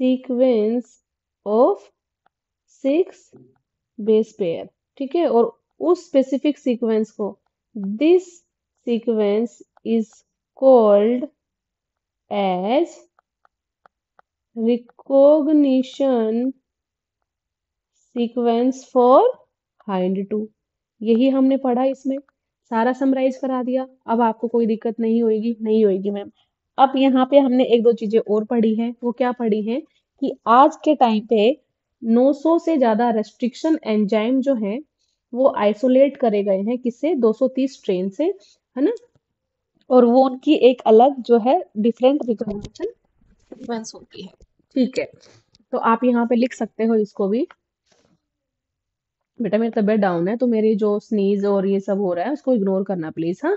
sequence of 6 base pair। ठीक है, और उस स्पेसिफिक सीक्वेंस को, this sequence is called as recognition sequence for Hind two. यही हमने पढ़ा इसमें, सारा समराइज करा दिया। अब आपको कोई दिक्कत नहीं होगी, नहीं होगी मैम। अब यहाँ पे हमने एक दो चीजें और पढ़ी हैं। वो क्या पढ़ी हैं कि आज के टाइम पे 900 से ज्यादा रेस्ट्रिक्शन एंजाइम जो हैं वो आइसोलेट करे गए हैं, किससे, 230 स्ट्रेन से, है ना। और वो उनकी एक अलग जो है डिफरेंट रिकॉग्निशन सीक्वेंस होती है। ठीक है, तो आप यहाँ पे लिख सकते हो इसको भी। बेटा मेरी तबीयत डाउन है तो मेरी जो स्नीज और ये सब हो रहा है उसको इग्नोर करना प्लीज, हाँ।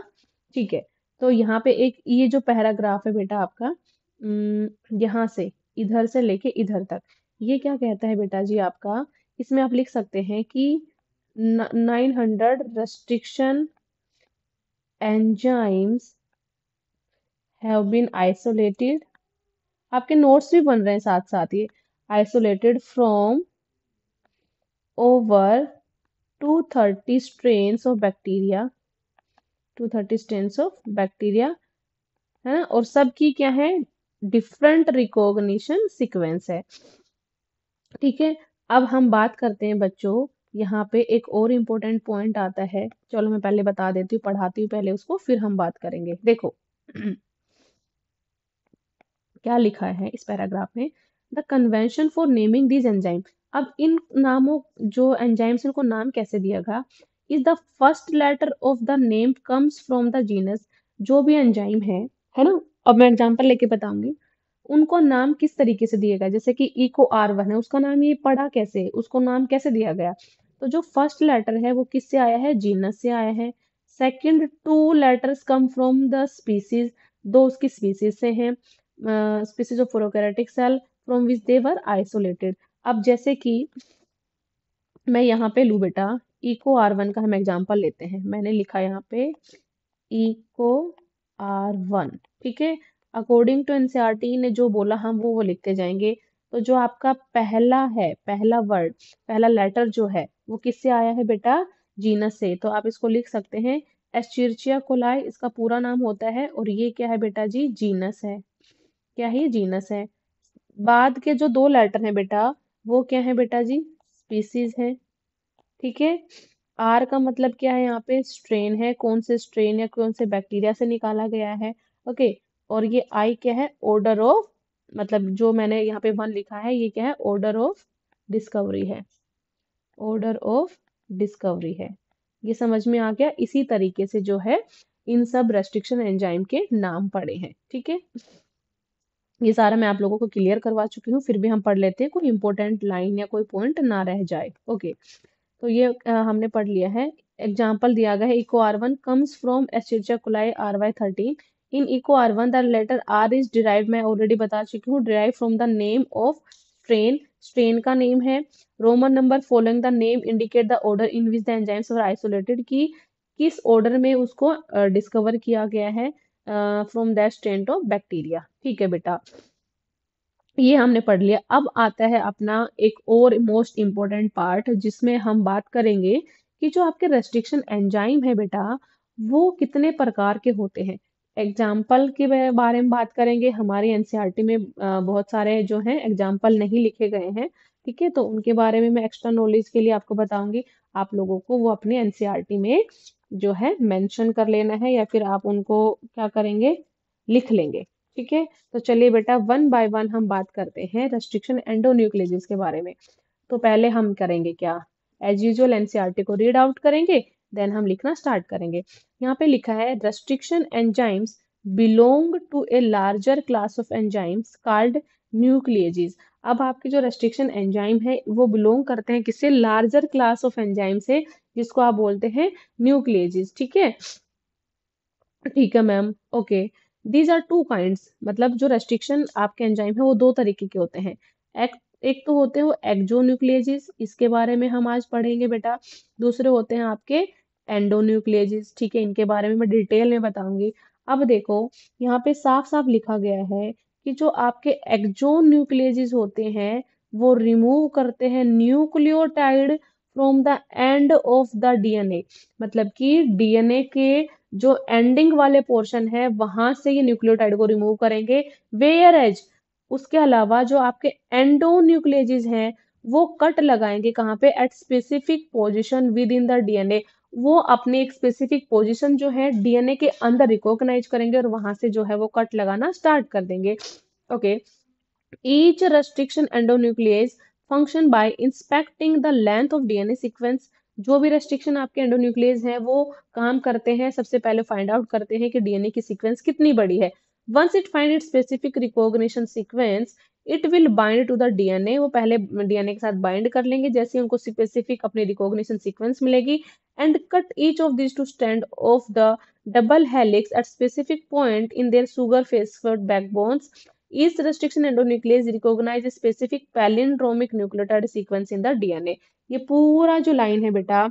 ठीक है, तो यहाँ पे एक ये जो पैराग्राफ है बेटा आपका, यहाँ से इधर से लेके इधर तक, ये क्या कहता है बेटा जी आपका, इसमें आप लिख सकते हैं कि 900 restriction enzymes have been isolated। आपके नोट्स भी बन रहे हैं साथ साथ ये, isolated from over 230 strains of bacteria, 230 strains of bacteria, है ना। और सबकी क्या है, डिफरेंट रिकॉग्निशन सीक्वेंस है। ठीक है, अब हम बात करते हैं बच्चों यहाँ पे एक और इम्पोर्टेंट पॉइंट आता है, चलो मैं पहले बता देती हूँ, पढ़ाती हूँ पहले उसको, फिर हम बात करेंगे। देखो क्या लिखा है इस पैराग्राफ में, the convention for naming these enzyme. अब इन नामों, जो एंजाइम्स इनको नाम कैसे दिया गया, is the first letter of the name comes from the genus. जो भी एंजाइम है ना, अब मैं एग्जांपल लेके बताऊंगी उनको नाम किस तरीके से दिया गया। जैसे कि इको R1 है, उसका नाम ये पढ़ा कैसे, उसको नाम कैसे दिया गया। तो जो फर्स्ट लेटर है वो किससे आया है, जीनस से आया है। Second two letters come from the species, दो उसकी स्पीसीज से हैं, species of prokaryotic cell from which they were isolated. अब जैसे कि मैं यहाँ पे लूँ बेटा, इको R1 का हम एग्जांपल लेते हैं, मैंने लिखा यहाँ पे इको R1, ठीक है। अकॉर्डिंग टू एनसीईआरटी ने जो बोला हम वो लिखते जाएंगे। तो जो आपका पहला है, पहला वर्ड, पहला लेटर जो है वो किससे आया है बेटा, जीनस से। तो आप इसको लिख सकते हैं एस्चेरिचिया कोलाई, इसका पूरा नाम होता है, और ये क्या है बेटा जी, जीनस है। क्या है ये, जीनस है। बाद के जो दो लेटर हैं बेटा, वो क्या है बेटा जी, स्पीसीज है, ठीक है। आर का मतलब क्या है, यहाँ पे स्ट्रेन है, कौन से स्ट्रेन या कौन से बैक्टीरिया से निकाला गया है, ओके। और ये आई क्या है, ऑर्डर ऑफ, मतलब जो मैंने यहाँ पे 1 लिखा है ये क्या है, ऑर्डर ऑफ डिस्कवरी है, ऑर्डर ऑफ डिस्कवरी है। ये समझ में आ गया। इसी तरीके से जो है इन सब रेस्ट्रिक्शन एंजाइम के नाम पड़े हैं, ठीक है। ये सारा मैं आप लोगों को क्लियर करवा चुकी हूँ, फिर भी हम पढ़ लेते हैं, कोई इंपॉर्टेंट लाइन या कोई पॉइंट ना रह जाए, ओके। तो ये हमने पढ़ लिया है। एग्जाम्पल दिया गया है, eco R1 comes from Escherichia coli RY13। In eco R1 the letter R is derive, मैं ऑलरेडी बता चुकी हूँ, derive from the name of strain, strain का नेम है। Roman number following the name indicate the order in which the enzymes were isolated, की किस ऑर्डर में उसको डिस्कवर किया गया है from that strain of bacteria, ठीक है बेटा। ये हमने पढ़ लिया। अब आता है अपना एक और मोस्ट इम्पोर्टेंट पार्ट, जिसमें हम बात करेंगे कि जो आपके रेस्ट्रिक्शन एंजाइम है बेटा, वो कितने प्रकार के होते हैं। एग्जाम्पल के बारे में बात करेंगे। हमारी एनसीईआरटी में बहुत सारे जो हैं एग्जाम्पल नहीं लिखे गए हैं, ठीक है। तो उनके बारे में मैं एक्स्ट्रा नॉलेज के लिए आपको बताऊंगी, आप लोगों को वो अपने एनसीईआरटी में जो है मेंशन कर लेना है, या फिर आप उनको क्या करेंगे, लिख लेंगे, ठीक है। तो चलिए बेटा, 1 बाय 1 हम बात करते हैं रेस्ट्रिक्शन एंडोन्यूक्लियस के बारे में। तो पहले हम करेंगे क्या, एज यूजुअल एनसीईआरटी को रीड आउट करेंगे, देन हम लिखना स्टार्ट करेंगे। यहाँ पे लिखा है, restriction enzymes belong to a larger class of enzymes called nucleases. अब आपके जो रेस्ट्रिक्शन एंजाइम है वो बिलोंग करते हैं किससे, लार्जर क्लास ऑफ एंजाइम से, जिसको आप बोलते हैं न्यूक्लियेजेस, ठीक है। ठीक है ma'am, okay. These are two kinds, मतलब जो रेस्ट्रिक्शन आपके एंजाइम है वो दो तरीके के होते हैं। एक एक तो होते हैं वो एक्सोन्यूक्लियेजेस, इसके बारे में हम आज पढ़ेंगे बेटा। दूसरे होते हैं आपके एंडोन्यूक्लियेजेस, ठीक है, इनके बारे में मैं डिटेल में बताऊंगी। अब देखो, यहाँ पे साफ साफ लिखा गया है कि जो आपके एक्सोन्यूक्लियेजेस होते हैं वो रिमूव करते हैं nucleotide from the end of the DNA. मतलब कि डीएनए के जो एंडिंग वाले पोर्शन है वहां से ये न्यूक्लियोटाइड को रिमूव करेंगे। वेयर एज उसके अलावा जो आपके एंडोन्यूक्लियेजेस हैं वो कट लगाएंगे कहाँ पे, at specific position with in the DNA. वो अपनी एक स्पेसिफिक पोजीशन जो है डीएनए के अंदर रिकॉग्नाइज करेंगे और वहां से जो है वो कट लगाना स्टार्ट कर देंगे, okay. Each restriction endonuclease function by inspecting the length of DNA sequence। जो भी रेस्ट्रिक्शन आपके एंडोन्यूक्लियस हैं वो काम करते हैं, सबसे पहले फाइंड आउट करते हैं कि डीएनए की सीक्वेंस कितनी बड़ी है। Once it find it specific recognition sequence, it will bind to the DNA. वो पहले डीएनए के साथ बाइंड कर लेंगे, जैसे ही उनको स्पेसिफिक अपनी रिकॉग्निशन सीक्वेंस मिलेगी, and cut each of this two strand of the double helix at specific point in their sugar phosphate backbones. Each restriction endonuclease recognize a specific palindromic nucleotide sequence in the DNA। ये पूरा जो line है बेटा,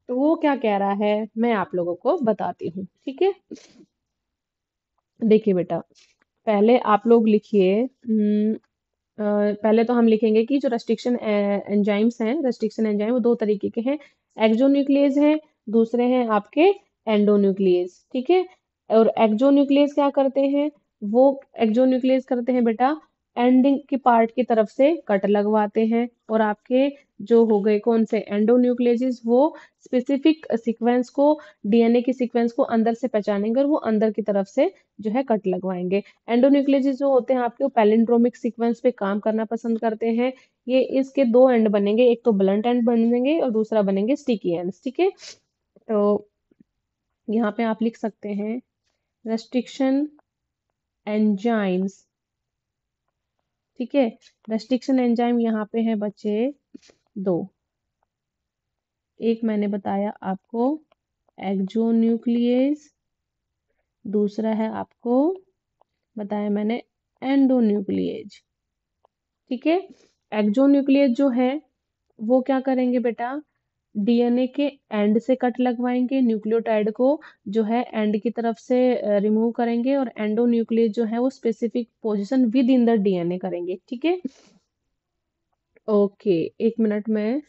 तो वो क्या कह रहा है मैं आप लोगों को बताती हूँ, ठीक है। देखिए बेटा, पहले आप लोग लिखिए, पहले तो हम लिखेंगे कि जो रेस्ट्रिक्शन एंजाइम्स हैं, रेस्ट्रिक्शन एंजाइम वो दो तरीके के हैं, एक्सोन्यूक्लियस हैं, दूसरे हैं आपके एंडोन्यूक्लियस, ठीक है। और एक्सोन्यूक्लियस क्या करते हैं, वो एक्सोन्यूक्लियस करते हैं बेटा एंडिंग के पार्ट की तरफ से कट लगवाते हैं, और आपके जो हो गए कौन से एंडोन्यूक्लियस, वो स्पेसिफिक सीक्वेंस को, डीएनए की सीक्वेंस को अंदर से पहचानेंगे और वो अंदर की तरफ से जो है कट लगवाएंगे। एंडोन्यूक्लियस जो होते हैं आपके, वो पैलिंड्रोमिक सीक्वेंस पे काम करना पसंद करते हैं। ये इसके दो एंड बनेंगे, एक तो ब्लंट एंड बनेंगे और दूसरा बनेंगे स्टिकी एंड। ठीक है, तो यहाँ पे आप लिख सकते हैं रेस्ट्रिक्शन एंजाइम्स। ठीक है, रेस्ट्रिक्शन एंजाइम यहाँ पे है बच्चे दो। एक मैंने बताया आपको एक्सोन्यूक्लियस, दूसरा है आपको बताया मैंने एंडोन्यूक्लियस। ठीक है, एक्सोन्यूक्लियस जो है वो क्या करेंगे बेटा, डीएनए के एंड से कट लगवाएंगे, न्यूक्लियोटाइड को जो है एंड की तरफ से रिमूव करेंगे, और एंडोन्यूक्लियस जो है वो specific position with in the DNA करेंगे। ठीक है, ओके, एक मिनट में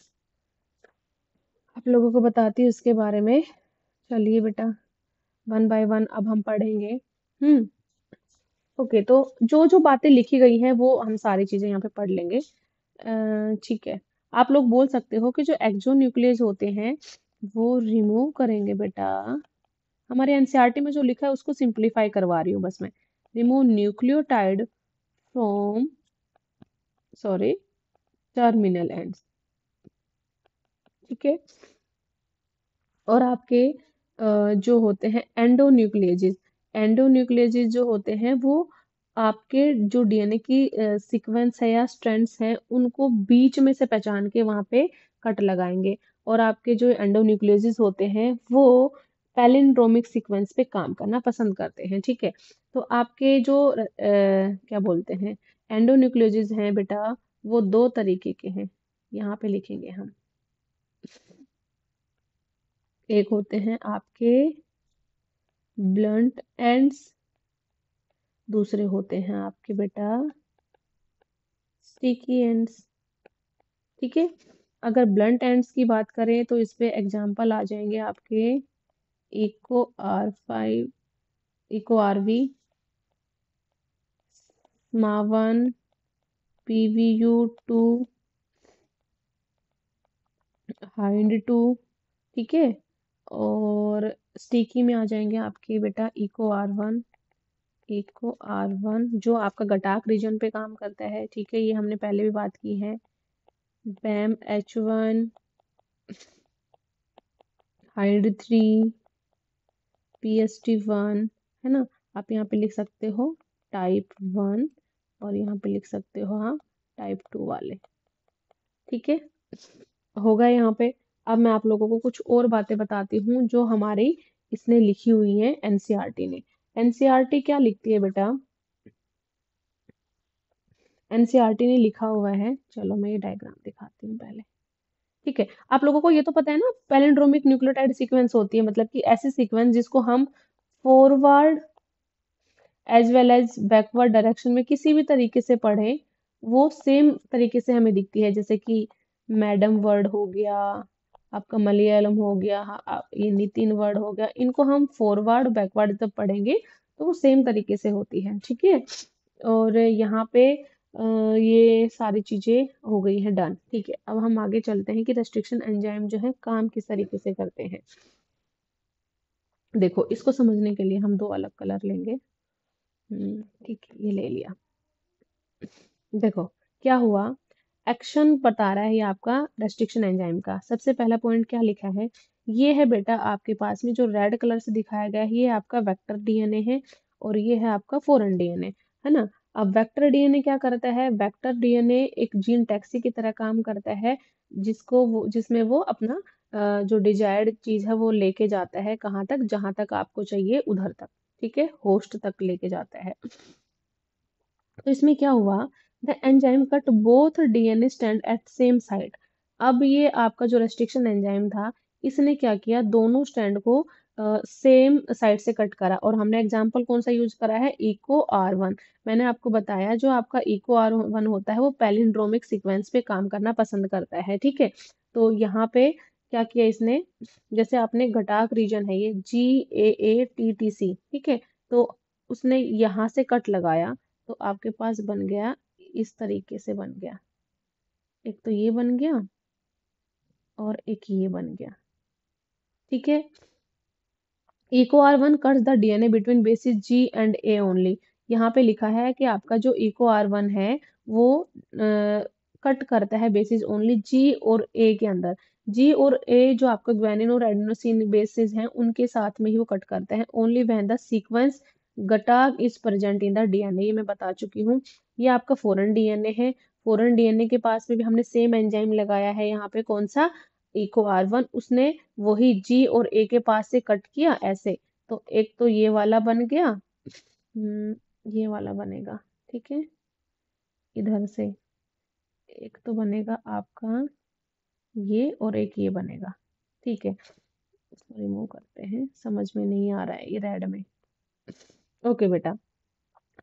आप लोगों को बताती हूँ इसके बारे में। चलिए बेटा, वन बाय वन अब हम पढ़ेंगे। हम्म, ओके, तो जो जो बातें लिखी गई हैं वो हम सारी चीजें यहाँ पे पढ़ लेंगे। ठीक है, आप लोग बोल सकते हो कि जो एक्सोन्यूक्लियस होते हैं वो रिमूव करेंगे बेटा। हमारे एनसीईआरटी में जो लिखा है उसको सिंपलीफाई करवा रही हूँ बस मैं। Remove nucleotide from, sorry, terminal ends. ठीक है, और आपके जो होते हैं एंडोन्यूक्लियस, एंडोन्यूक्लियस जो होते हैं वो आपके जो डीएनए की सीक्वेंस है या स्ट्रैंड्स हैं उनको बीच में से पहचान के वहां पे कट लगाएंगे, और आपके जो एंडोन्यूक्लियस होते हैं वो पैलिंड्रोमिक सीक्वेंस पे काम करना पसंद करते हैं। ठीक है, तो आपके जो क्या बोलते हैं एंडोन्यूक्लियस हैं बेटा, वो दो तरीके के हैं, यहाँ पे लिखेंगे हम। एक होते हैं आपके ब्लंट एंड्स, दूसरे होते हैं आपके बेटा स्टिकी एंड्स। ठीक है, अगर ब्लंट एंड्स की बात करें तो इस पे एग्जांपल आ जाएंगे आपके eco R5, eco RV, SMA1, PVU2, HIND2। ठीक है, और स्टिकी में आ जाएंगे आपके बेटा इको R1 जो आपका गटाक रीजन पे काम करता है। ठीक है, ये हमने पहले भी बात की है। BAM-H1, HIND3, PST1, है ना। आप यहाँ पे लिख सकते हो टाइप 1, और यहाँ पे लिख सकते हो हाँ टाइप 2 वाले। ठीक है, होगा यहाँ पे। अब मैं आप लोगों को कुछ और बातें बताती हूँ जो हमारी इसने लिखी हुई है एनसीईआरटी ने। एनसीईआरटी क्या लिखती है बेटा, एनसीईआरटी ने लिखा हुआ है, चलो मैं ये डायग्राम दिखाती हूँ पहले। ठीक है, आप लोगों को ये तो पता है ना, पैलिंड्रोमिक न्यूक्लियोटाइड सीक्वेंस होती है, मतलब कि ऐसी सीक्वेंस जिसको हम forward as well as backward direction में किसी भी तरीके से पढ़ें वो सेम तरीके से हमें दिखती है। जैसे कि मैडम वर्ड हो गया, आपका मलयालम हो गया, ये नितिन वर्ड हो गया, इनको हम फॉरवर्ड बैकवर्ड जब पढ़ेंगे तो वो सेम तरीके से होती है। ठीक है, और यहाँ पे ये सारी चीजें हो गई हैं डन। ठीक है, अब हम आगे चलते हैं कि रेस्ट्रिक्शन एंजाइम जो है काम किस तरीके से करते हैं। देखो, इसको समझने के लिए हम दो अलग कलर लेंगे। ठीक है, ये ले लिया। देखो क्या हुआ, एक्शन बता रहा है ये आपका रेस्ट्रिक्शन एंजाइम का। सबसे पहला पॉइंट क्या लिखा है, ये है बेटा आपके पास में जो रेड कलर से दिखाया गया है, ये आपका वेक्टर डीएनए है, और ये है आपका फॉरेन डीएनए, है ना। अब वेक्टर डीएनए क्या करता है, वेक्टर डीएनए एक जीन टैक्सी की तरह काम करता है, जिसमें वो अपना जो डिजायर्ड चीज है वो लेके जाता है कहाँ तक, जहां तक आपको चाहिए उधर तक। ठीक है, होस्ट तक लेके जाता है। तो इसमें क्या हुआ, the enzyme cut both DNA stand at same site. अब ये आपका जो रेस्ट्रिक्शन एंजाइम था, इसने क्या किया, दोनों स्टैंड को सेम साइड से कट करा, और हमने एग्जांपल कौन सा यूज करा है, इको R1। मैंने आपको बताया जो आपका इको R1 होता है वो पैलिंड्रोमिक सीक्वेंस पे काम करना पसंद करता है। ठीक है, तो यहाँ पे क्या किया इसने, जैसे आपने घटाक रीजन है ये GAATTC। ठीक है, तो उसने यहाँ से कट लगाया, तो आपके पास बन गया इस तरीके से बन गया। एक तो ये बन गया और एक ये बन गया। ठीक है। Eco R one cuts the DNA between bases G and A only. यहाँ पे लिखा है कि आपका जो इको आर वन है वो कट करता है बेसिस ओनली जी और ए के अंदर। जी और ए जो आपका ग्वानिन और एडेनोसिन बेसिस हैं उनके साथ में ही वो कट करते हैं। Only when the sequence gatag is present in the DNA, ये मैं बता चुकी हूँ। ये आपका फॉरेन डीएनए है। फॉरेन डीएनए के पास में भी हमने सेम एंजाइम लगाया है यहाँ पे, कौन सा, इको आर वन। उसने वही जी और ए के पास से कट किया ऐसे। तो एक तो ये वाला बन गया, ये वाला बनेगा। ठीक है। इधर से एक तो बनेगा आपका ये और एक ये बनेगा। ठीक है। इसको रिमूव करते हैं, समझ में नहीं आ रहा है ये रेड में। ओके बेटा,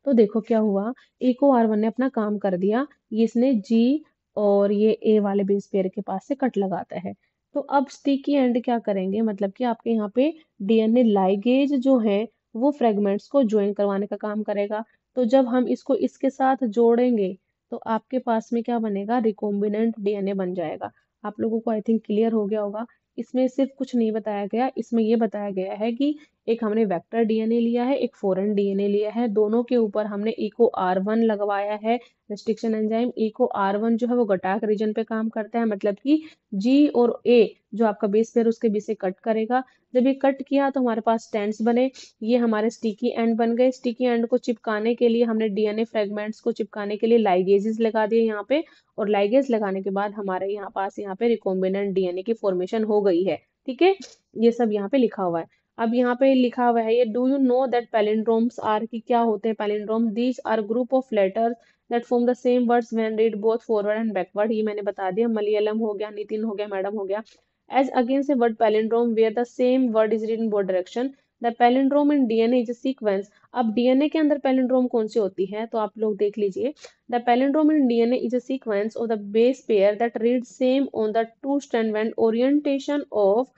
तो देखो क्या हुआ। इको आर वन ने अपना काम कर दिया, ये इसने जी और ये ए वाले बेस पेयर के पास से कट लगाता है। तो अब स्टिकी एंड क्या करेंगे, मतलब कि आपके यहाँ पे डीएनए लाइगेज जो है वो फ्रेगमेंट्स को ज्वाइन करवाने का काम करेगा। तो जब हम इसको इसके साथ जोड़ेंगे तो आपके पास में क्या बनेगा, रिकॉम्बिनेंट डीएनए बन जाएगा। आप लोगों को आई थिंक क्लियर हो गया होगा। इसमें सिर्फ कुछ नहीं बताया गया, इसमें ये बताया गया है कि एक हमने वेक्टर डीएनए लिया है, एक फॉरेन डीएनए लिया है, दोनों के ऊपर हमने इको आर वन लगवाया है restriction enzyme. Eco R one जो है वो गटाक रीजन पे काम करता है, मतलब कि जी और ए जो आपका बेस पेयर उसके बीच से कट करेगा। जब ये कट किया तो हमारे पास स्टैंड्स बने, ये हमारे स्टिकी एंड बन गए। स्टिकी एंड को चिपकाने के लिए हमने डीएनए फ्रेगमेंट्स को चिपकाने के लिए लाइगेजेस लगा दिए यहाँ पे, और लाइगेज लगाने के बाद हमारे यहाँ पे रिकॉम्बिनेंट डीएनए की फॉर्मेशन हो गई है। ठीक है। ये सब यहाँ पे लिखा हुआ है। अब यहाँ पे लिखा हुआ है ये, do you know that palindromes are, की क्या होते हैं palindrome, these are group of letters that form the same words when read both forward and backward. ये मैंने बता दिया। मलयालम हो गया, नितिन हो गया, मैडम हो गया। As against a word palindrome where the same word is read in both direction, the palindrome in DNA is a sequence. अब डीएनए के अंदर पैलिंड्रोम कौन सी होती है, तो आप लोग देख लीजिए। The palindrome in DNA is a sequence of the base pair that read same on the two strand when orientation of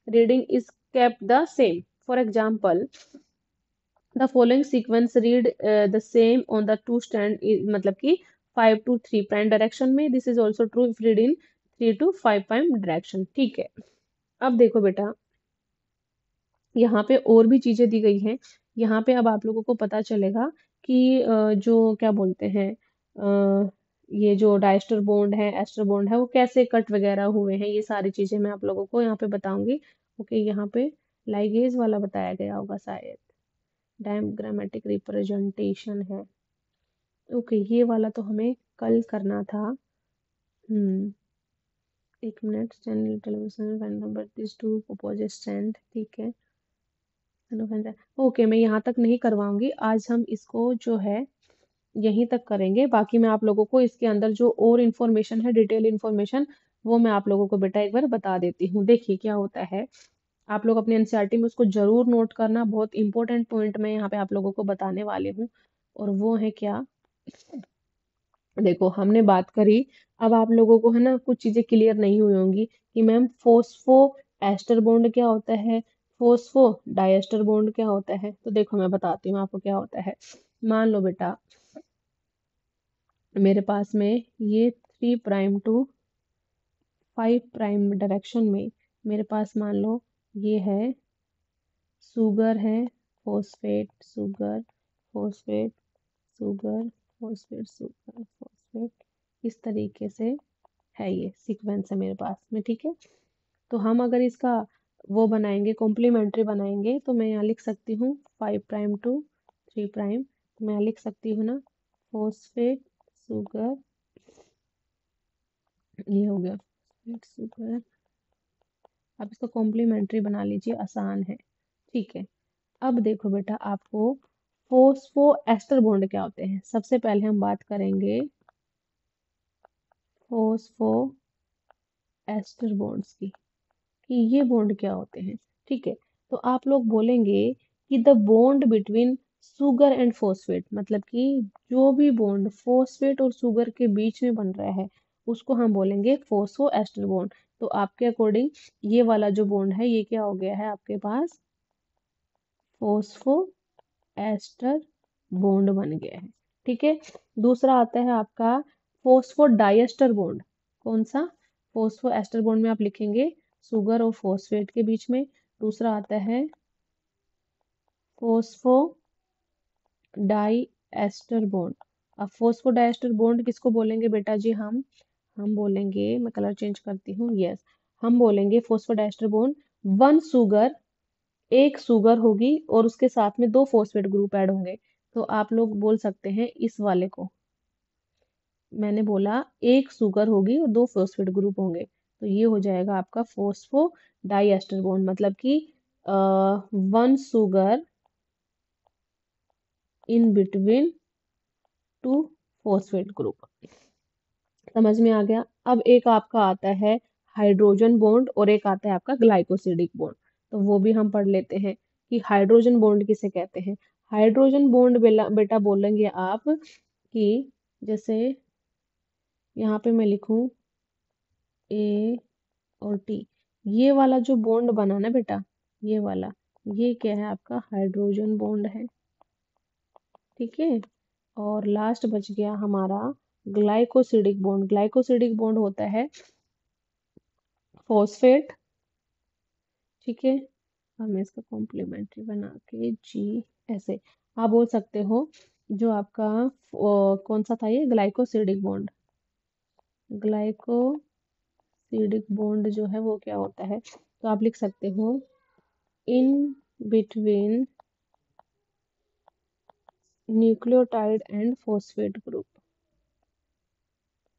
reading is kept the same. For example, the following sequence read the same on the two strand मतलब कि 5 to 3 prime direction में। This is also true if read in 3 to 5 prime direction। ठीक है। अब देखो बेटा, यहाँ पे और भी चीजें दी गई हैं। यहाँ पे अब आप लोगों को पता चलेगा कि जो क्या बोलते हैं, ये जो डायस्टर बॉन्ड है, एस्टर बॉन्ड है, वो कैसे कट वगैरह हुए हैं, ये सारी चीजें मैं आप लोगों को यहाँ पे बताऊंगी। ओके, यहाँ पे लाइगेज वाला बताया गया होगा शायद, डायग्रामेटिक रिप्रेजेंटेशन है। ओके, ये वाला तो हमें कल करना था। एक minute, stand television number this to opposite stand. ठीक है। ओके, मैं यहाँ तक नहीं करवाऊंगी आज, हम इसको जो है यहीं तक करेंगे। बाकी मैं आप लोगों को इसके अंदर जो और इन्फॉर्मेशन है, डिटेल इन्फॉर्मेशन, वो मैं आप लोगों को बेटा एक बार बता देती हूँ। देखिए क्या होता है, आप लोग अपने एनसीईआरटी में उसको जरूर नोट करना। बहुत इंपॉर्टेंट पॉइंट मैं यहाँ पे आप लोगों को बताने वाली हूँ, और वो है क्या, देखो हमने बात करी। अब आप लोगों को है ना कुछ चीजें क्लियर नहीं हुई होंगी कि मैम फोस्फो एस्टर बॉन्ड क्या होता है, फोस्फो डाइएस्टर बॉन्ड क्या होता है। तो देखो मैं बताती हूँ आपको क्या होता है। मान लो बेटा, मेरे पास में ये 3 प्राइम टू 5 प्राइम डायरेक्शन में मेरे पास मान लो ये है, सुगर है, phosphate sugar, phosphate sugar, phosphate sugar, phosphate, इस तरीके से है, ये सीक्वेंस है मेरे पास में। ठीक है। तो हम अगर इसका वो बनाएंगे, कॉम्प्लीमेंट्री बनाएंगे, तो मैं यहाँ लिख सकती हूँ 5 प्राइम टू 3 प्राइम, तो मैं यहाँ लिख सकती हूँ ना, फॉस्फेट सुगर, ये हो गया फॉस्फेट सुगर। आप इसको कॉम्प्लीमेंट्री बना लीजिए, आसान है। ठीक है। अब देखो बेटा, आपको फोस्फो एस्टर बॉन्ड क्या होते हैं। सबसे पहले हम बात करेंगे फोस्फो एस्टर बॉन्ड्स की, कि ये बॉन्ड क्या होते हैं। ठीक है। तो आप लोग बोलेंगे कि the bond between sugar and phosphate, मतलब कि जो भी बॉन्ड फॉस्फेट और सुगर के बीच में बन रहा है उसको हम बोलेंगे फोस्फो एस्टर बॉन्ड। तो आपके अकॉर्डिंग ये वाला जो बॉन्ड है ये क्या हो गया है आपके पास, फोस्फो एस्टर बॉन्ड बन गया है। ठीक है। दूसरा आता है आपका फोस्फोडाइएस्टर बॉन्ड। कौन सा? फोस्फोएस्टर बॉन्ड में आप लिखेंगे शुगर और फॉस्फेट के बीच में। दूसरा आता है फोस्फोडाइएस्टर बॉन्ड। अब फोस्फोडाइएस्टर बॉन्ड किसको बोलेंगे बेटा जी? हम बोलेंगे, मैं कलर चेंज करती हूँ, यस, हम बोलेंगे फोस्फोडाइएस्टर बॉन्ड वन शुगर, एक शुगर होगी और उसके साथ में दो फॉस्फेट ग्रुप ऐड होंगे। तो आप लोग बोल सकते हैं इस वाले को, मैंने बोला एक शुगर होगी और दो फॉस्फेट ग्रुप होंगे, तो ये हो जाएगा आपका फोस्फो डाइएस्टर बॉन्ड, मतलब कि one sugar in between two phosphate group. समझ में आ गया? अब एक आपका आता है हाइड्रोजन बॉन्ड और एक आता है आपका ग्लाइकोसिडिक बॉन्ड। तो वो भी हम पढ़ लेते हैं कि हाइड्रोजन बॉन्ड किसे कहते हैं। हाइड्रोजन बॉन्ड बेटा बोलेंगे आप कि जैसे यहाँ पे मैं लिखूं ए और टी, ये वाला जो बॉन्ड बना ना बेटा, ये वाला, ये क्या है? आपका हाइड्रोजन बॉन्ड है। ठीक है। और लास्ट बच गया हमारा ग्लाइकोसिडिक बॉन्ड। ग्लाइकोसिडिक बॉन्ड होता है फॉस्फेट। ठीक है। अब मैं इसका कॉम्प्लीमेंट्री बना के जी ऐसे आप बोल सकते हो। जो आपका कौन सा था ये? Glycosidic bond. ग्लाइकोसिडिक बॉन्ड जो है वो क्या होता है? तो आप लिख सकते हो in between nucleotide and phosphate group.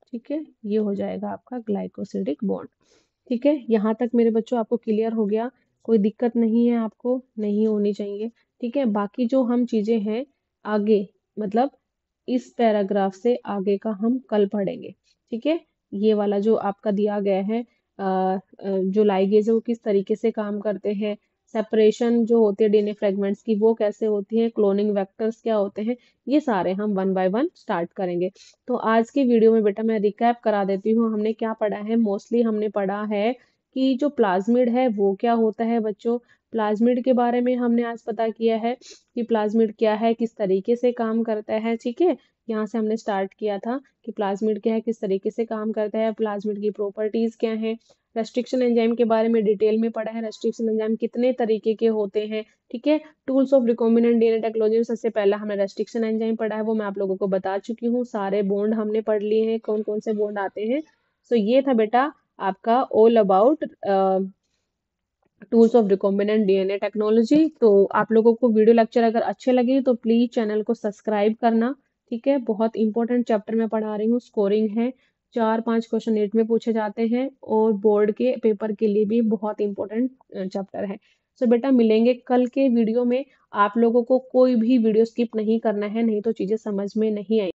ठीक है, ये हो जाएगा आपका ग्लाइकोसिडिक बॉन्ड। ठीक है, यहाँ तक मेरे बच्चों आपको क्लियर हो गया? कोई दिक्कत नहीं है आपको? नहीं होनी चाहिए। ठीक है, बाकी जो हम चीजें हैं आगे, मतलब इस पैराग्राफ से आगे का हम कल पढ़ेंगे। ठीक है, ये वाला जो आपका दिया गया है जो लाइगेज है वो किस तरीके से काम करते हैं, सेपरेशन जो होती है डीएनए फ्रेगमेंट्स की वो कैसे होती है, क्लोनिंग वेक्टर्स क्या होते हैं, ये सारे हम वन बाय वन स्टार्ट करेंगे। तो आज की वीडियो में बेटा मैं रिकैप करा देती हूँ, हमने क्या पढ़ा है। मोस्टली हमने पढ़ा है कि जो प्लाज्मिड है वो क्या होता है बच्चों। प्लाज्मिड के बारे में हमने आज पता किया है कि प्लाज्मिड क्या है, किस तरीके से काम करता है। ठीक है, यहाँ से हमने स्टार्ट किया था कि प्लाज्मिड क्या है, किस तरीके से काम करता है, प्लाज्मिड की प्रॉपर्टीज क्या है। रेस्ट्रिक्शन एंजाइम के बारे में डिटेल में पढ़ा है, रेस्ट्रिक्शन एंजाइम कितने तरीके के होते हैं। ठीक है, tools of recombinant DNA technology में सबसे पहला हमने रेस्ट्रिक्शन एंजाइम पढ़ा है, वो मैं आप लोगों को बता चुकी हूँ। सारे बॉन्ड हमने पढ़ लिए हैं, कौन कौन से बॉन्ड आते हैं। सो ये था बेटा आपका all about tools of recombinant DNA technology. तो आप लोगों को वीडियो लेक्चर अगर अच्छे लगे तो प्लीज चैनल को सब्सक्राइब करना। ठीक है, बहुत इंपॉर्टेंट चैप्टर मैं पढ़ा रही हूँ, स्कोरिंग है, 4-5 क्वेश्चन नेट में पूछे जाते हैं और बोर्ड के पेपर के लिए भी बहुत इंपॉर्टेंट चैप्टर है। सो बेटा मिलेंगे कल के वीडियो में। आप लोगों को कोई भी वीडियो स्किप नहीं करना है, नहीं तो चीजें समझ में नहीं आई।